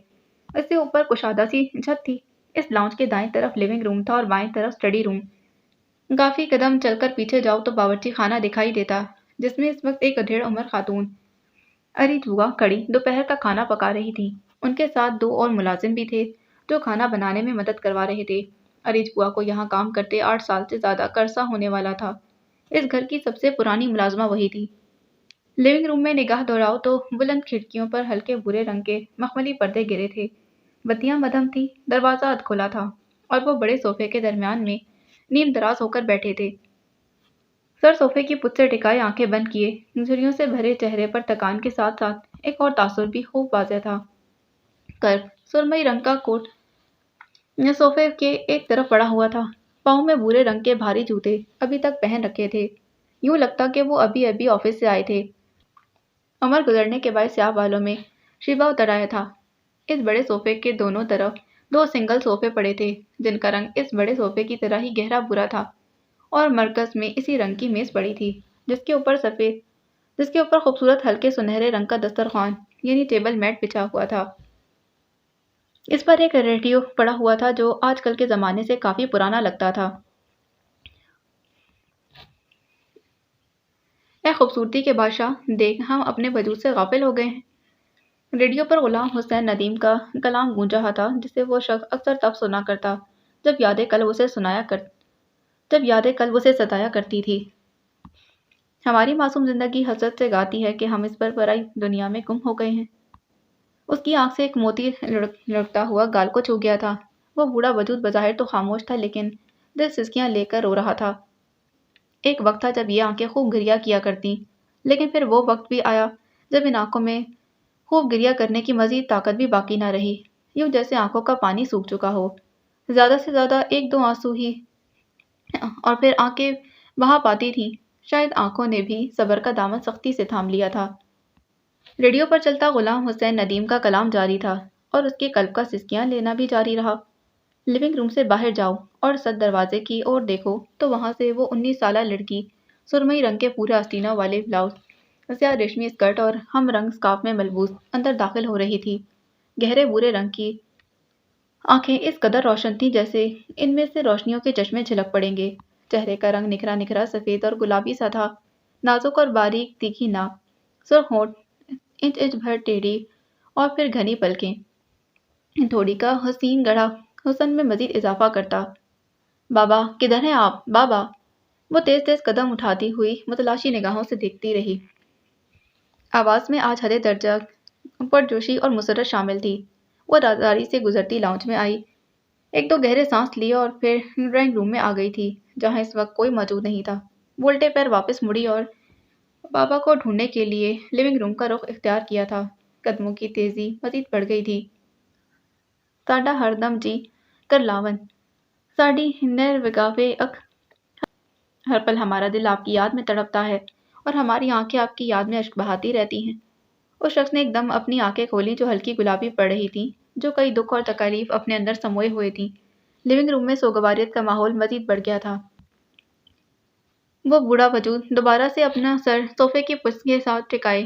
اس سے اوپر کشادہ سی چھت تھی۔ اس لاؤنج کے دائیں طرف لیونگ روم تھا اور بائیں طرف اسٹڈی روم۔ کافی قدم چل کر پیچھے جاؤ تو باورچی خانہ دکھائی دیتا، جس میں اس وقت ایک ادھیڑ عمر خاتون ارج بوا کھڑی دوپہر کا کھانا پکا رہی تھی۔ ان کے ساتھ 2 اور ملازم بھی تھے، جو کھانا بنانے میں مدد کروا رہے تھے۔ ارج بوا کو یہاں کام کرتے 8 سال سے زیادہ کا عرصہ ہونے والا تھا۔ اس گھر کی سب سے پرانی ملازمہ وہی تھی۔ لیونگ روم میں نگاہ دوڑاؤ تو بلند کھڑکیوں پر ہلکے بھورے رنگ کے مخملی پردے گرے تھے، بتیاں مدھم تھی، دروازہ ادھ کھلا تھا، اور وہ بڑے صوفے کے درمیان میں نیم دراز ہو کر بیٹھے تھے، سر صوفے کی پت سے ٹکائے، آنکھیں بند کیے، جھریوں سے بھرے چہرے پر تکان کے ساتھ ساتھ ایک اور تاثر بھی خوب واضح تھا۔ کرب سرمئی رنگ کا کوٹ صوفے کے ایک طرف پڑا ہوا تھا، پاؤں میں بھورے رنگ کے بھاری جوتے ابھی تک پہن رکھے تھے، یوں لگتا کہ وہ ابھی آفس سے آئے تھے۔ عمر گزرنے کے بعد سیاہ بالوں میں شیوا اتر آیا تھا۔ اس بڑے صوفے کے دونوں طرف 2 سنگل صوفے پڑے تھے، جن کا رنگ اس بڑے صوفے کی طرح ہی گہرا بھورا تھا، اور مرکز میں اسی رنگ کی میز پڑی تھی، جس کے اوپر خوبصورت ہلکے سنہرے رنگ کا دسترخوان ٹیبل میٹ بچھا ہوا تھا۔ اس پر ایک ریڈیو پڑا ہوا تھا، جو آج کل کے زمانے سے کافی پرانا لگتا تھا۔ اے خوبصورتی کے بادشاہ، دیکھ ہم اپنے وجود سے غافل ہو گئے ہیں۔ ریڈیو پر غلام حسین ندیم کا کلام گونج رہا تھا، جسے وہ شخص اکثر تب سنا کرتا جب یادیں کل اسے ستایا کرتی تھی۔ ہماری معصوم زندگی حسرت سے گاتی ہے کہ ہم اس پر پرائی دنیا میں گم ہو گئے ہیں۔ اس کی آنکھ سے ایک موتی لڑکتا ہوا گال کو چھو گیا تھا۔ وہ بوڑھا وجود بظاہر تو خاموش تھا، لیکن دل سسکیاں لے کر رو رہا تھا۔ ایک وقت تھا جب یہ آنکھیں خوب گریا کیا کرتیں، لیکن پھر وہ وقت بھی آیا جب ان آنکھوں میں خوب گریا کرنے کی مزید طاقت بھی باقی نہ رہی، یوں جیسے آنکھوں کا پانی سوکھ چکا ہو۔ زیادہ سے زیادہ ایک دو آنسو ہی، اور پھر آنکھیں بہا پاتی تھیں۔ شاید آنکھوں نے بھی صبر کا دامن سختی سے تھام لیا تھا۔ ریڈیو پر چلتا غلام حسین ندیم کا کلام جاری تھا، اور اس کے قلب کا سسکیاں لینا بھی جاری رہا۔ لیونگ روم سے باہر جاؤ اور سد دروازے کی اور دیکھو تو وہاں سے وہ 19 سالہ لڑکی سرمئی رنگ کے پورے آستینوں والے بلاؤز، سیاہ ریشمی اسکرٹ اور ہم رنگ سکارف میں ملبوس اندر داخل ہو رہی تھی۔ گہرے بھورے رنگ کی آنکھیں اس قدر روشن تھیں جیسے ان میں سے روشنیوں کے چشمے جھلک پڑیں گے۔ چہرے کا رنگ نکھرا نکھرا سفید اور گلابی سا تھا، نازک اور باریک تیکھی ناک، سرخ ہونٹ انچ انچ بھر ٹیڑھی، اور پھر گھنی پلکیں تھوڑی کا حسین گڑھا حسن میں مزید اضافہ کرتا۔ بابا کدھر ہیں آپ بابا؟ وہ تیز تیز قدم اٹھاتی ہوئی متلاشی نگاہوں سے دیکھتی رہی۔ آواز میں آج حد درجہ پرجوشی اور مسرت شامل تھی۔ وہ رازداری سے گزرتی لاؤنج میں آئی، ایک دو گہرے سانس لیے اور پھر ڈرائنگ روم میں آ گئی تھی، جہاں اس وقت کوئی موجود نہیں تھا۔ وہ الٹے پیر واپس مڑی اور بابا کو ڈھونڈنے کے لیے لیونگ روم کا رخ اختیار کیا تھا۔ قدموں کی تیزی مزید بڑھ گئی تھی۔ ساڈا ہر دم جی کر لاون، ساڈی نروگاوے اک، ہر پل ہمارا دل آپ کی یاد میں تڑپتا ہے اور ہماری آنکھیں آپ کی یاد میں اشک بہاتی رہتی ہیں۔ اس شخص نے ایک دم اپنی آنکھیں کھولیں جو ہلکی گلابی پڑ رہی تھیں، جو کئی دکھ اور تکالیف اپنے اندر سموئے ہوئے تھیں۔ لیونگ روم میں سوگواریت کا ماحول مزید بڑھ گیا تھا۔ وہ بوڑھا وجود دوبارہ سے اپنا سر صوفے کی پشت کے ساتھ ٹکائے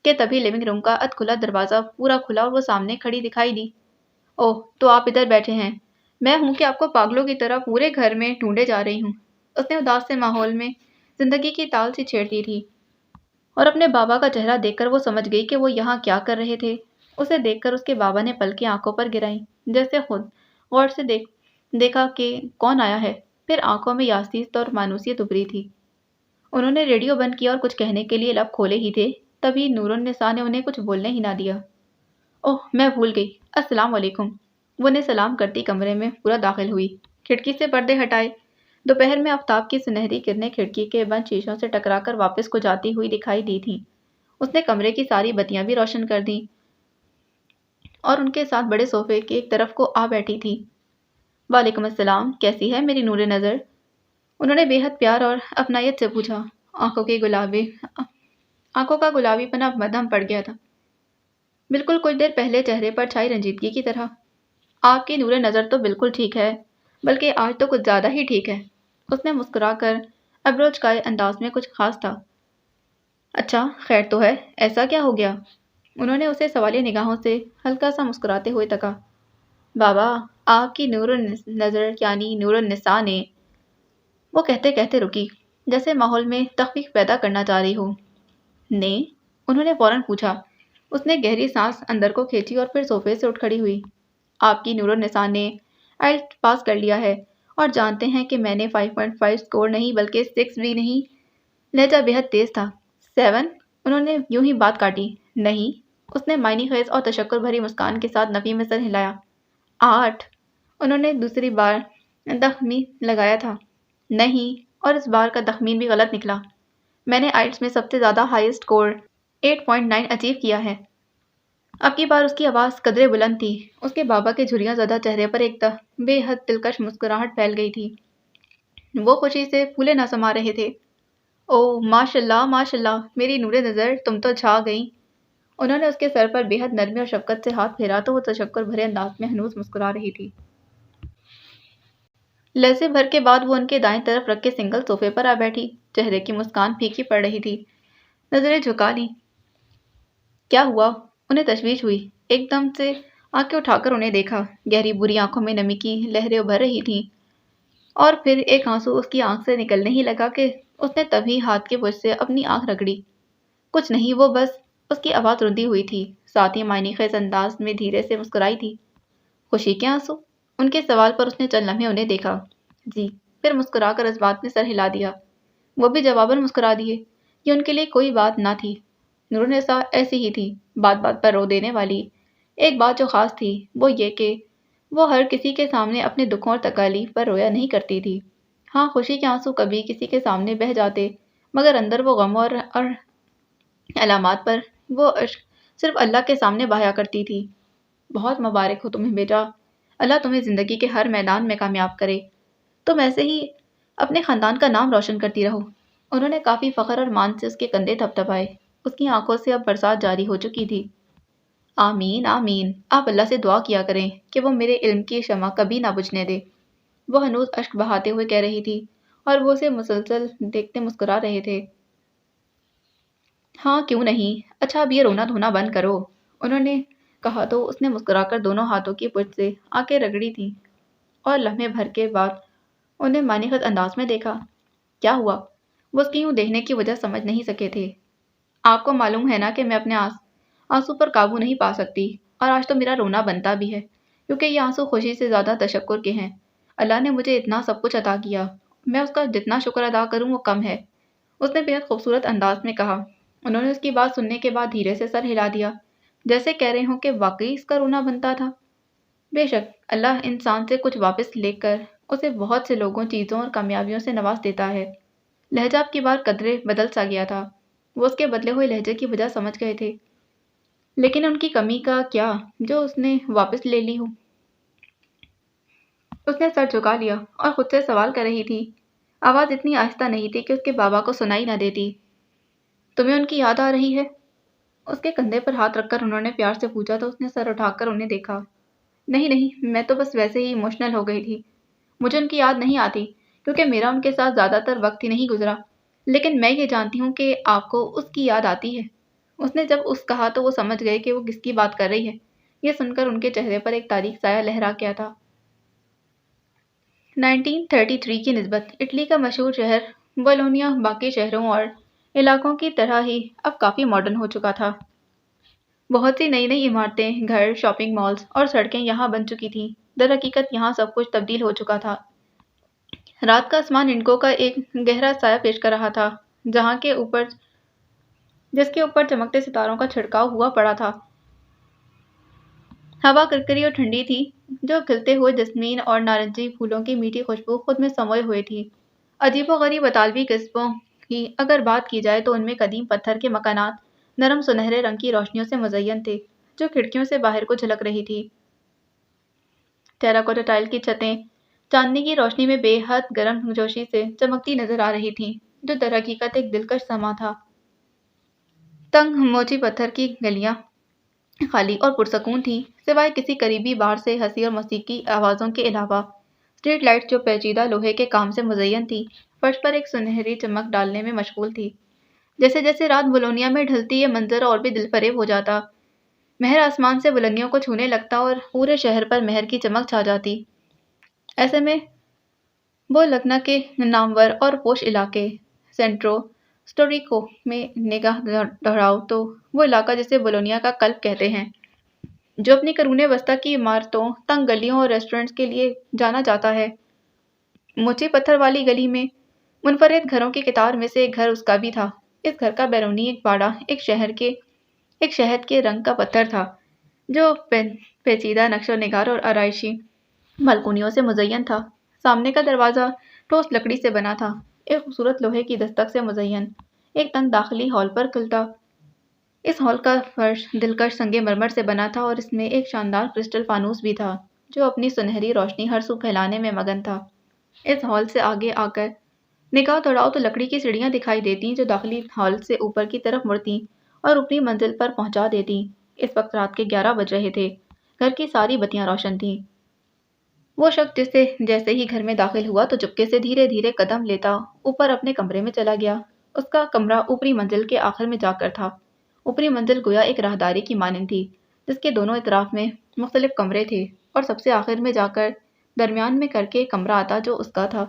کہ تبھی لیونگ روم کا ادھ کھلا دروازہ پورا کھلا اور وہ سامنے کھڑی دکھائی دی۔ اوہ تو آپ ادھر بیٹھے ہیں، میں ہوں کہ آپ کو پاگلوں کی طرح پورے گھر میں ڈھونڈے جا رہی ہوں۔ اس نے اداس سے ماحول میں زندگی کی تال سی چھیڑ دی تھی، اور اپنے بابا کا چہرہ دیکھ کر وہ سمجھ گئی کہ وہ یہاں کیا کر رہے تھے۔ اسے دیکھ کر اس کے بابا نے پلکیں آنکھوں پر گرائیں، جیسے خود غور سے دیکھا کہ کون آیا ہے، پھر آنکھوں میں یاسیست اور مانوسیت ابھری تھی۔ انہوں نے ریڈیو بند کیا اور کچھ کہنے کے لیے لب کھولے ہی تھے، تبھی نور النساء نے انہیں کچھ بولنے ہی نہ دیا۔ اوہ میں بھول گئی، السلام علیکم۔ وہ نے سلام کرتی کمرے میں پورا داخل ہوئی، کھڑکی سے پردے ہٹائے۔ دوپہر میں آفتاب کی سنہری کرنیں کھڑکی کے بند شیشوں سے ٹکرا کر واپس کو جاتی ہوئی دکھائی دی تھیں۔ اس نے کمرے کی ساری بتیاں بھی روشن کر دیں اور ان کے ساتھ بڑے صوفے کی ایک طرف کو آ بیٹھی تھی۔ وعلیکم السلام، کیسی ہے میری نور نظر؟ انہوں نے بے حد پیار اور اپنائیت سے پوچھا۔ آنکھوں کا گلابی پنا مدھم پڑ گیا تھا، بالکل کچھ دیر پہلے چہرے پر چھائی رنجیدگی کی طرح۔ آپ کی نور نظر تو بالکل ٹھیک ہے، بلکہ آج تو کچھ زیادہ ہی ٹھیک ہے۔ اس نے مسکرا کر ابرو چکائے انداز میں کچھ خاص تھا۔ اچھا خیر تو ہے، ایسا کیا ہو گیا؟ انہوں نے اسے سوالیہ نگاہوں سے ہلکا سا مسکراتے ہوئے تکا۔ بابا آپ کی نور النظر یعنی نور النساء نے، وہ کہتے کہتے رکی، جیسے ماحول میں تخفیف پیدا کرنا چاہ رہی ہو۔ نے؟ انہوں نے فوراً پوچھا۔ اس نے گہری سانس اندر کو کھینچی اور پھر صوفے سے اٹھ کھڑی ہوئی۔ آپ کی نور النساء نے آئلٹ پاس کر لیا ہے، اور جانتے ہیں کہ میں نے 5.5 اسکور نہیں بلکہ 6 بھی نہیں۔ لہجہ بے حد تیز تھا۔ 7؟ انہوں نے یوں ہی بات کاٹی۔ نہیں، اس نے معنی خیز اور تشکر بھری مسکان کے ساتھ نفی میں سر ہلایا۔ 8؟ انہوں نے دوسری بار تخمین لگایا تھا۔ نہیں، اور اس بار کا تخمین بھی غلط نکلا۔ میں نے آئلٹس میں سب سے زیادہ ہائیسٹ اسکور 8.9 اچیو کیا ہے۔ اب کی بار اس کی آواز قدرے بلند تھی۔ اس کے بابا کے جھریاں زدہ چہرے پر ایک بے حد دلکش مسکراہٹ پھیل گئی تھی۔ وہ خوشی سے پھولے نہ سما رہے تھے۔ اوہ ماشاء اللہ ماشاء اللہ، میری نور نظر تم تو چھا گئیں۔ انہوں نے اس کے سر پر بے حد نرمی اور شفقت سے ہاتھ پھیرا تو وہ تشکر بھرے انداز میں ہنوز مسکرا رہی تھی۔ لہجے بھر کے بعد وہ ان کے دائیں طرف رکھے سنگل صوفے پر آ بیٹھی۔ چہرے کی مسکان پھیکی پڑ رہی تھی، نظریں جھکا لیں۔ کیا ہوا؟ انہیں تشویش ہوئی۔ ایک دم سے آنکھیں اٹھا کر انہیں دیکھا۔ گہری بری آنکھوں میں نمی کی لہریں ابھر رہی تھیں۔ اور پھر ایک آنسو اس کی آنکھ سے نکلنے ہی لگا کہ اس نے تبھی ہاتھ کے برش سے اپنی آنکھ رگڑی۔ کچھ نہیں، وہ بس… اس کی آواز رندی ہوئی تھی، ساتھ ہی معنی خیز انداز میں دھیرے سے مسکرائی تھی۔ خوشی کے آنسو؟ ان کے سوال پر اس نے چند لمحے انہیں دیکھا۔ جی، پھر مسکرا کر اس بات میں سر ہلا دیا۔ وہ بھی جواباً مسکرا دیے۔ یہ ان کے لیے کوئی بات نہ تھی۔ نورالنساء ایسی ہی تھی، بات بات پر رو دینے والی۔ ایک بات جو خاص تھی وہ یہ کہ وہ ہر کسی کے سامنے اپنے دکھوں اور تکالیف پر رویا نہیں کرتی تھی۔ ہاں، خوشی کے آنسو کبھی کسی کے سامنے بہہ جاتے، مگر اندر وہ غم اور علامات پر وہ عشق صرف اللہ کے سامنے بہایا کرتی تھی۔ بہت مبارک ہو تمہیں بیٹا، اللہ تمہیں زندگی کے ہر میدان میں کامیاب کرے۔ تم ایسے ہی اپنے خاندان کا نام روشن کرتی رہو۔ انہوں نے کافی فخر اور مان سے اس کے کندھے تھپتھپائے۔ اس کی آنکھوں سے اب برسات جاری ہو چکی تھی۔ آمین آمین، آپ اللہ سے دعا کیا کریں کہ وہ میرے علم کی شمع کبھی نہ بجھنے دے۔ وہ ہنوز اشک بہاتے ہوئے کہہ رہی تھی اور وہ اسے مسلسل دیکھتے مسکرا رہے تھے۔ ہاں کیوں نہیں، اچھا اب یہ رونا دھونا بند کرو، انہوں نے کہا تو اس نے مسکرا کر دونوں ہاتھوں کی پشت سے آنکھیں رگڑی تھیں اور لمحے بھر کے بعد انہیں معنی خیز انداز میں دیکھا۔ کیا ہوا؟ وہ اس کی یوں دیکھنے کی وجہ سمجھ نہیں سکے تھے۔ آپ کو معلوم ہے نا کہ میں اپنے آنسو پر قابو نہیں پا سکتی، اور آج تو میرا رونا بنتا بھی ہے کیونکہ یہ آنسو خوشی سے زیادہ تشکر کے ہیں۔ اللہ نے مجھے اتنا سب کچھ عطا کیا، میں اس کا جتنا شکر ادا کروں وہ کم ہے، اس نے بے حد خوبصورت انداز میں کہا۔ انہوں نے اس کی بات سننے کے بعد دھیرے سے سر ہلا دیا، جیسے کہہ رہے ہوں کہ واقعی اس کا رونا بنتا تھا۔ بے شک اللہ انسان سے کچھ واپس لے کر اسے بہت سے لوگوں، چیزوں اور کامیابیوں سے نواز دیتا ہے۔ لہجہ اب کی بار قدرے بدل سا گیا تھا۔ وہ اس کے بدلے ہوئے لہجے کی وجہ سمجھ گئے تھے، لیکن ان کی کمی کا کیا جو اس نے واپس لے لی ہو؟ اس نے سر جھکا لیا اور خود سے سوال کر رہی تھی۔ آواز اتنی آہستہ نہیں تھی کہ اس کے بابا کو سنائی نہ دیتی۔ تمہیں ان کی یاد آ رہی ہے؟ اس کے کندھے پر ہاتھ رکھ کر انہوں نے پیار سے پوچھا تو اس نے سر اٹھا کر انہیں دیکھا۔ نہیں نہیں، میں تو بس ویسے ہی ایموشنل ہو گئی تھی۔ مجھے ان کی یاد نہیں آتی کیونکہ میرا ان کے ساتھ زیادہ تر وقت ہی نہیں گزرا، لیکن میں یہ جانتی ہوں کہ آپ کو اس کی یاد آتی ہے۔ اس نے جب اس کہا تو وہ سمجھ گئے کہ وہ کس کی بات کر رہی ہے۔ یہ سن کر ان کے چہرے پر ایک تاریک سایہ لہرا گیا تھا۔ 1933 کی نسبت اٹلی کا مشہور شہر بولونیا باقی شہروں اور علاقوں کی طرح ہی اب کافی ماڈرن ہو چکا تھا۔ بہت سی نئی نئی عمارتیں، گھر، شاپنگ مالز اور سڑکیں یہاں بن چکی تھیں۔ در حقیقت یہاں سب کچھ تبدیل ہو چکا تھا۔ رات کا آسمان انکوں کا ایک گہرا سایہ پیش کر رہا تھا، جس کے اوپر چمکتے ستاروں کا چھڑکاؤ ہوا پڑا تھا۔ ہوا کرکری اور ٹھنڈی تھی، جو کھلتے ہوئے جسمین اور نارنجی پھولوں کی میٹھی خوشبو خود میں سموئے ہوئے تھی۔ عجیب و غریب اطالوی قصبوں کی اگر بات کی جائے تو ان میں قدیم پتھر کے مکانات نرم سنہرے رنگ کی روشنیوں سے مزین تھے، جو کھڑکیوں سے باہر کو جھلک رہی تھی۔ ٹیراکوٹا ٹائل کی چھتیں چاندنی کی روشنی میں بے حد گرم جوشی سے چمکتی نظر آ رہی تھیں، جو در حقیقت ایک دلکش سما تھا۔ تنگ موچی پتھر کی گلیاں خالی اور پرسکون تھیں، سوائے کسی قریبی بار سے ہنسی اور موسیقی آوازوں کے علاوہ۔ اسٹریٹ لائٹس جو پیچیدہ لوہے کے کام سے مزین تھی، فرش پر ایک سنہری چمک ڈالنے میں مشغول تھی۔ جیسے جیسے رات بولونیا میں ڈھلتی یہ منظر اور بھی دل فریب ہو جاتا۔ مہر آسمان سے بلندیوں کو چھونے لگتا اور پورے شہر پر مہر کی چمک چھا جاتی۔ ایسے میں وہ لگنا کے نامور اور پوش علاقے سینٹرو اسٹوریکو میں نگاہ دوڑاؤ تو وہ علاقہ جسے بولونیا کا قلب کہتے ہیں، جو اپنی قرون وسطیٰ کی عمارتوں، تنگ گلیوں اور ریسٹورنٹس کے لیے جانا جاتا ہے۔ موچی پتھر والی گلی میں منفرد گھروں کی قطار میں سے ایک گھر اس کا بھی تھا۔ اس گھر کا بیرونی ایک باڑہ ایک شہد کے رنگ کا پتھر تھا، جو پیچیدہ نقش و نگار اور آرائشی بالکونیوں سے مزین تھا۔ سامنے کا دروازہ ٹھوس لکڑی سے بنا تھا، ایک خوبصورت لوہے کی دستک سے مزین، ایک تنگ داخلی ہال پر کھلتا۔ اس ہال کا فرش دلکش سنگ مرمر سے بنا تھا اور اس میں ایک شاندار کرسٹل فانوس بھی تھا، جو اپنی سنہری روشنی ہر سو پھیلانے میں مگن تھا۔ اس ہال سے آگے آ کر نگاہ دوڑاؤ تو لکڑی کی سیڑھیاں دکھائی دیتیں جو داخلی ہال سے اوپر کی طرف مڑتیں اور اوپری منزل پر پہنچا دیتیں۔ اس وقت رات کے 11 بج رہے تھے، گھر کی ساری بتیاں روشن تھیں۔ وہ شخص جیسے ہی گھر میں داخل ہوا تو چپکے سے دھیرے دھیرے قدم لیتا اوپر اپنے کمرے میں چلا گیا۔ اس کا کمرہ اوپری منزل کے آخر میں جا کر تھا۔ اوپری منزل گویا ایک راہداری کی مانند تھی، جس کے دونوں اطراف میں مختلف کمرے تھے اور سب سے آخر میں جا کر درمیان میں کر کے ایک کمرہ آتا جو اس کا تھا۔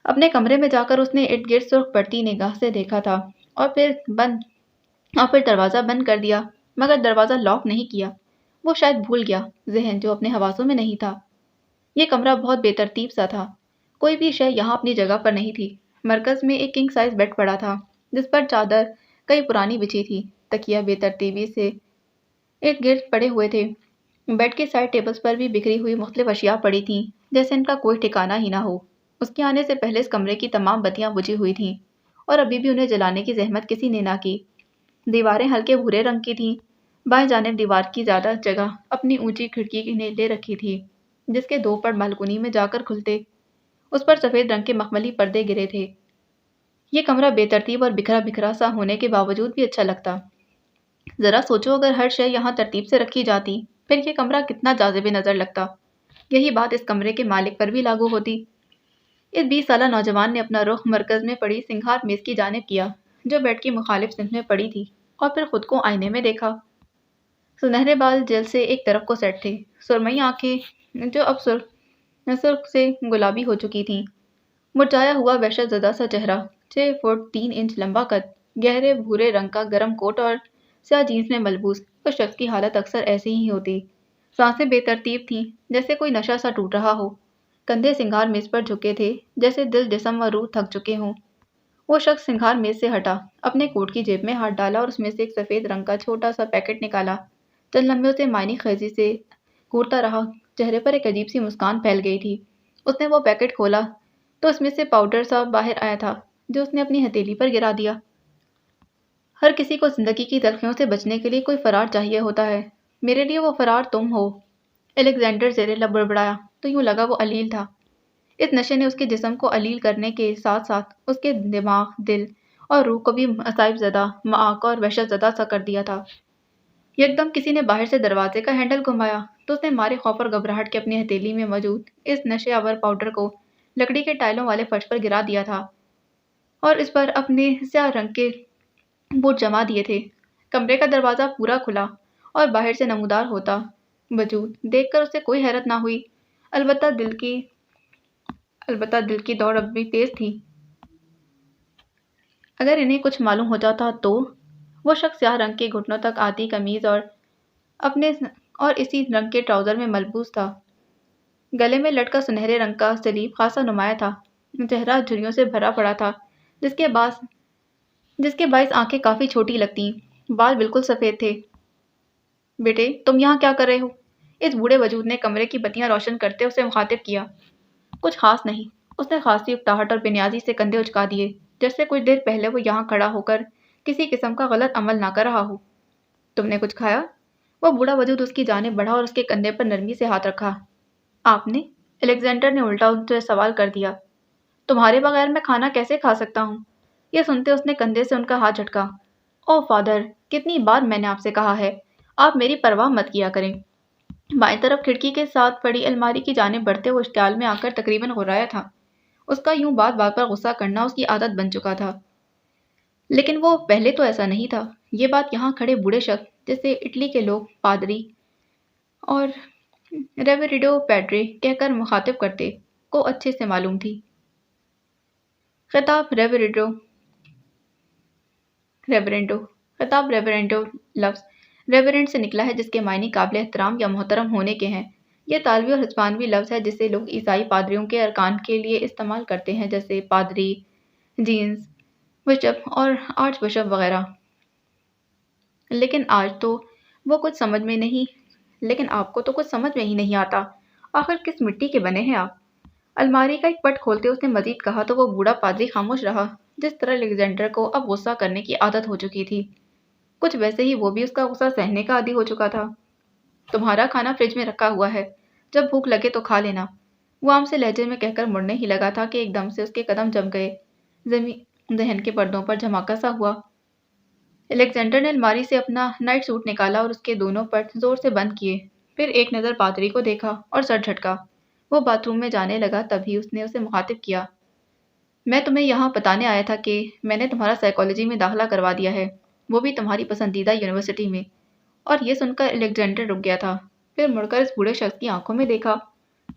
اپنے کمرے میں جا کر اس نے ارد گرد سرخ پڑتی نگاہ سے دیکھا تھا اور پھر دروازہ بند کر دیا، مگر دروازہ لاک نہیں کیا۔ وہ شاید بھول گیا، ذہن جو اپنے حواسوں میں نہیں تھا۔ یہ کمرہ بہت بے ترتیب سا تھا، کوئی بھی شے یہاں اپنی جگہ پر نہیں تھی۔ مرکز میں ایک کنگ سائز بیڈ پڑا تھا جس پر چادر کئی پرانی بچھی تھی، تکیا بے ترتیبی سے ارد گرد پڑے ہوئے تھے۔ بیڈ کے سائڈ ٹیبلز پر بھی بکھری ہوئی مختلف اشیاء پڑی تھیں جیسے ان کا کوئی ٹھکانہ ہی نہ ہو۔ اس کے آنے سے پہلے اس کمرے کی تمام بتیاں بجھی ہوئی تھیں اور ابھی بھی انہیں جلانے کی زحمت کسی نے نہ کی۔ دیواریں ہلکے بھورے رنگ کی تھیں۔ بائیں جانب دیوار کی زیادہ جگہ اپنی اونچی کھڑکی نے لے رکھی تھی جس کے 2 پڑ بالکونی میں جا کر کھلتے۔ اس پر سفید رنگ کے مخملی پردے گرے تھے۔ یہ کمرہ بے ترتیب اور بکھرا بکھرا سا ہونے کے باوجود بھی اچھا لگتا۔ ذرا سوچو اگر ہر شے یہاں ترتیب سے رکھی جاتی پھر یہ کمرہ کتنا جاذب نظر لگتا۔ یہی بات اس کمرے کے مالک پر بھی لاگو ہوتی۔ اس 20 سالہ نوجوان نے اپنا رخ مرکز میں پڑی سنگھار میز کی جانب کیا جو بیڈ کی مخالف سمت میں پڑی تھی، اور پھر خود کو آئینے میں دیکھا۔ سنہرے بال جیل سے ایک طرف کو سیٹ تھے، سرمئی آنکھیں جو اب سرخ سے گلابی ہو چکی تھیں، مرجھایا ہوا وحشت زدہ سا چہرہ، 6 فٹ 3 انچ لمبا قد، گہرے بھورے رنگ کا گرم کوٹ اور سیاہ جینس میں ملبوس۔ اس شخص کی حالت اکثر ایسی ہی ہوتی، سانسیں بے ترتیب تھیں جیسے کوئی نشہ سا ٹوٹ رہا ہو، کندھے سنگھار میز پر جھکے تھے جیسے دل جسم و روح تھک چکے ہوں۔ وہ شخص سنگھار میز سے ہٹا، اپنے کوٹ کی جیب میں ہاتھ ڈالا اور اس میں سے ایک سفید رنگ کا چھوٹا سا پیکٹ نکالا۔ چند لمحوں سے معنی خیزی سے گھورتا رہا، چہرے پر ایک عجیب سی مسکان پھیل گئی تھی۔ اس نے وہ پیکٹ کھولا تو اس میں سے پاؤڈر سا باہر آیا تھا جو اس نے اپنی ہتھیلی پر گرا دیا۔ ہر کسی کو زندگی کی تلخیوں سے بچنے کے لیے کوئی فرار چاہیے ہوتا ہے، میرے لیے وہ فرار تم ہو۔ الیگزینڈر زیر لب بڑبڑایا تو یوں لگا وہ علیل تھا۔ اس نشے نے اس کے جسم کو علیل کرنے کے ساتھ ساتھ اس کے دماغ، دل اور روح کو بھی مصائب زدہ، معاق اور وحشت زدہ سا کر دیا تھا۔ یکدم کسی نے باہر سے دروازے کا ہینڈل گھمایا تو اس نے مارے خوف اور گھبراہٹ کے اپنی ہتھیلی میں موجود اس نشے آور پاؤڈر کو لکڑی کے ٹائلوں والے فرش پر گرا دیا تھا اور اس پر اپنے سیاہ رنگ کے بوٹ جما دیے تھے۔ کمرے کا دروازہ پورا کھلا اور باہر سے نمودار ہوتا وجود دیکھ کر اسے کوئی حیرت نہ ہوئی، البتہ دل کی دوڑ اب بھی تیز تھی۔ اگر انہیں کچھ معلوم ہو جاتا تو؟ وہ شخص سیاہ رنگ کے گھٹنوں تک آتی قمیض اور اسی رنگ کے ٹراؤزر میں ملبوس تھا۔ گلے میں لٹکا سنہرے رنگ کا سلیب خاصا نمایاں تھا، چہرہ جھریوں سے بھرا پڑا تھا جس کے باعث آنکھیں کافی چھوٹی لگتیں۔ بال بالکل سفید تھے۔ بیٹے تم یہاں کیا کر رہے ہو؟ اس بوڑھے وجود نے کمرے کی بتیاں روشن کرتے اسے مخاطب کیا۔ کچھ خاص نہیں، اس نے خاصی اکتاہٹ اور بے نیازی سے کندھے اچکا دیے جیسے کچھ دیر پہلے وہ یہاں کھڑا ہو کر کسی قسم کا غلط عمل نہ کر رہا ہو۔ تم نے کچھ کھایا؟ وہ بوڑھا وجود اس کی جانب بڑھا اور اس کے کندھے پر نرمی سے ہاتھ رکھا۔ آپ نے؟ الیگزینڈر نے الٹا ان سے سوال کر دیا۔ تمہارے بغیر میں کھانا کیسے کھا سکتا ہوں؟ یہ سنتے اس نے کندھے سے ان کا ہاتھ جھٹکا۔ او فادر، کتنی بار میں نے آپ سے کہا ہے، آپ میری پرواہ مت کیا کریں۔ بائیں طرف کھڑکی کے ساتھ پڑی الماری کی جانب بڑھتے وہ اشتعال میں آ کر تقریباً غرایا تھا۔ اس کا یوں بات بات پر غصہ کرنا اس کی عادت بن چکا تھا، لیکن وہ پہلے تو ایسا نہیں تھا۔ یہ بات یہاں کھڑے بوڑھے شخص جسے اٹلی کے لوگ پادری اور ریوریڈو پیڈرے کہہ کر مخاطب کرتے کو اچھے سے معلوم تھی۔ خطاب ریورینڈو لفظ ریورینڈ سے نکلا ہے جس کے معنی قابل احترام یا محترم ہونے کے ہیں۔ یہ اطالوی اور ہسپانوی لفظ ہے جسے لوگ عیسائی پادریوں کے ارکان کے لیے استعمال کرتے ہیں جیسے پادری، جینز، بشپ اور آرچ بشپ وغیرہ۔ لیکن آپ کو تو کچھ سمجھ میں ہی نہیں آتا، آخر کس مٹی کے بنے ہیں آپ؟ الماری کا ایک پٹ کھولتے اس نے مزید کہا تو وہ بوڑھا پادری خاموش رہا۔ جس طرح الیگزینڈر کو اب غصہ کرنے کی عادت ہو چکی تھی، کچھ ویسے ہی وہ بھی اس کا غصہ سہنے کا عادی ہو چکا تھا۔ تمہارا کھانا فریج میں رکھا ہوا ہے، جب بھوک لگے تو کھا لینا، وہ عام سے لہجے میں کہہ کر مڑنے ہی لگا تھا کہ ایک دم سے اس کے قدم جم گئے، ذہن کے پردوں پر جھماکا سا ہوا۔ الیگزینڈر نے الماری سے اپنا نائٹ سوٹ نکالا اور اس کے دونوں پٹ زور سے بند کیے، پھر ایک نظر پادری کو دیکھا اور سر جھٹکا۔ وہ باتھ روم میں جانے لگا تبھی اس نے اسے مخاطب کیا۔ میں تمہیں یہاں بتانے آیا تھا کہ میں نے تمہارا سائیکالوجی میں داخلہ کروا دیا ہے، وہ بھی تمہاری پسندیدہ یونیورسٹی میں۔ اور یہ سن کر الیگزینڈر رک گیا تھا، پھر مڑ کر اس بوڑھے شخص کی آنکھوں میں دیکھا۔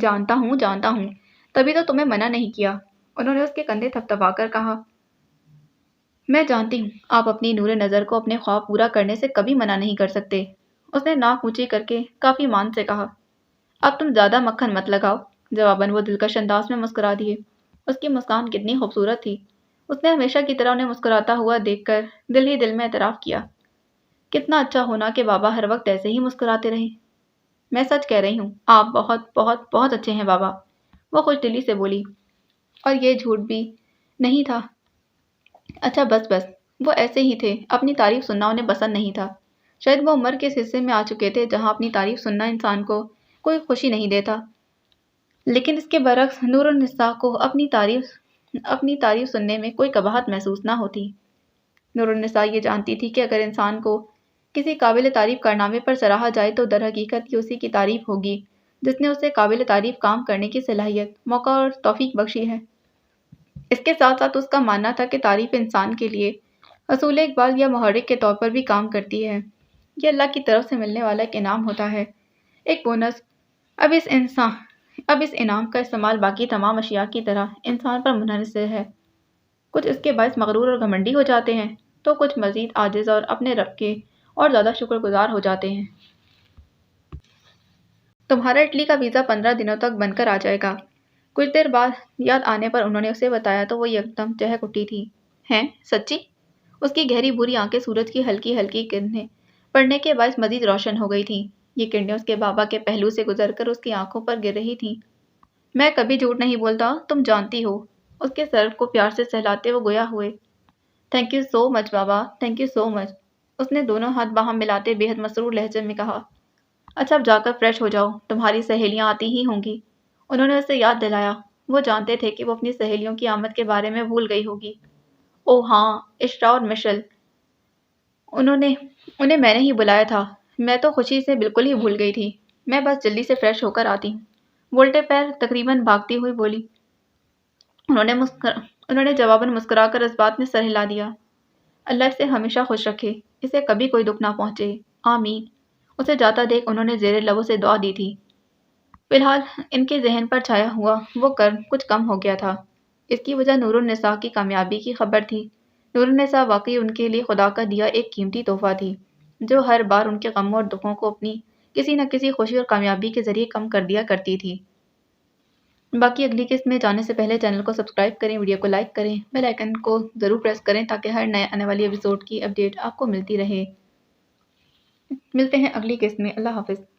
جانتا ہوں، تبھی تو تمہیں منع نہیں کیا۔ انہوں نے اس کے کندھے تھپتھپا کر کہا۔ میں جانتی ہوں آپ اپنی نور نظر کو اپنے خواب پورا کرنے سے کبھی منع نہیں کر سکتے۔ اس نے ناک اونچی کر کے کافی مان سے کہا۔ اب تم زیادہ مکھن مت لگاؤ۔ جواباً وہ دلکش انداز میں مسکرا دیے۔ اس کی مسکان کتنی خوبصورت تھی۔ اس نے ہمیشہ کی طرح انہیں مسکراتا ہوا دیکھ کر دل ہی دل میں اعتراف کیا۔ کتنا اچھا ہونا کہ بابا ہر وقت ایسے ہی مسکراتے رہیں۔ میں سچ کہہ رہی ہوں، آپ بہت بہت بہت اچھے ہیں بابا، وہ خوش دلی سے بولی۔ اور یہ جھوٹ بھی نہیں تھا۔ اچھا بس بس، وہ ایسے ہی تھے، اپنی تعریف سننا انہیں پسند نہیں تھا۔ شاید وہ عمر کے اس حصے میں آ چکے تھے جہاں اپنی تعریف سننا انسان کو کوئی خوشی نہیں دیتا۔ لیکن اس کے برعکس نور النساء کو اپنی تعریف سننے میں کوئی قباحت محسوس نہ ہوتی۔ نور النساء یہ جانتی تھی کہ اگر انسان کو کسی قابل تعریف کارنامے پر سراہا جائے تو در حقیقت یہ اسی کی تعریف ہوگی جس نے اسے قابل تعریف کام کرنے کی صلاحیت، موقع اور توفیق بخشی ہے۔ اس کے ساتھ ساتھ اس کا ماننا تھا کہ تعریف انسان کے لیے حصول اقبال یا محرک کے طور پر بھی کام کرتی ہے۔ یہ اللہ کی طرف سے ملنے والا ایک انعام ہوتا ہے، ایک بونس۔ اب اس انعام کا استعمال باقی تمام اشیاء کی طرح انسان پر منحصر ہے۔ کچھ اس کے باعث مغرور اور گھمنڈی ہو جاتے ہیں تو کچھ مزید عاجز اور اپنے رب کے اور زیادہ شکر گزار ہو جاتے ہیں۔ تمہارا اٹلی کا ویزا 15 دنوں تک بن کر آ جائے گا۔ کچھ دیر بعد یاد آنے پر انہوں نے اسے بتایا تو وہ یکدم چہک اٹھی تھی۔ ہیں سچی؟ اس کی گہری بھوری آنکھیں سورج کی ہلکی ہلکی کرنیں پڑنے کے باعث مزید روشن ہو گئی تھیں۔ یہ کرنیں اس کے بابا کے پہلو سے گزر کر اس کی آنکھوں پر گر رہی تھیں۔ میں کبھی جھوٹ نہیں بولتا، تم جانتی ہو۔ اس کے سر کو پیار سے سہلاتے وہ گویا ہوئے۔ تھینک یو سو مچ بابا، تھینک یو سو مچ، اس نے دونوں ہاتھ باہم ملاتے بے حد مسرور لہجے میں کہا۔ اچھا اب جا کر فریش ہو جاؤ، تمہاری سہیلیاں آتی ہی ہوں گی، انہوں نے اسے یاد دلایا۔ وہ جانتے تھے کہ وہ اپنی سہیلیوں کی آمد کے بارے میں بھول گئی ہوگی۔ اوہ ہاں، اشرا اور مشل، انہیں میں نے ہی بلایا تھا، میں تو خوشی سے بالکل ہی بھول گئی تھی۔ میں بس جلدی سے فریش ہو کر آتی ہوں، وولٹے پیر تقریباً بھاگتی ہوئی بولی۔ انہوں نے جواباً مسکرا کر اس بات میں سر ہلا دیا۔ اللہ اسے ہمیشہ خوش رکھے، اسے کبھی کوئی دکھ نہ پہنچے، آمین۔ اسے جاتا دیکھ انہوں نے زیر لبوں سے دعا دی تھی۔ فی الحال ان کے ذہن پر چھایا ہوا وہ کرب کچھ کم ہو گیا تھا۔ اس کی وجہ نور النساء کی کامیابی کی خبر تھی۔ نور النساء واقعی ان کے لیے خدا کا دیا ایک قیمتی تحفہ تھی جو ہر بار ان کے غموں اور دکھوں کو اپنی کسی نہ کسی خوشی اور کامیابی کے ذریعے کم کر دیا کرتی تھی۔ باقی اگلی قسط میں جانے سے پہلے چینل کو سبسکرائب کریں، ویڈیو کو لائک کریں، بیل آئیکن کو ضرور پریس کریں تاکہ ہر نئے آنے والی ایپیسوڈ کی اپڈیٹ آپ کو ملتی رہے۔ ملتے ہیں اگلی قسط میں، اللہ حافظ۔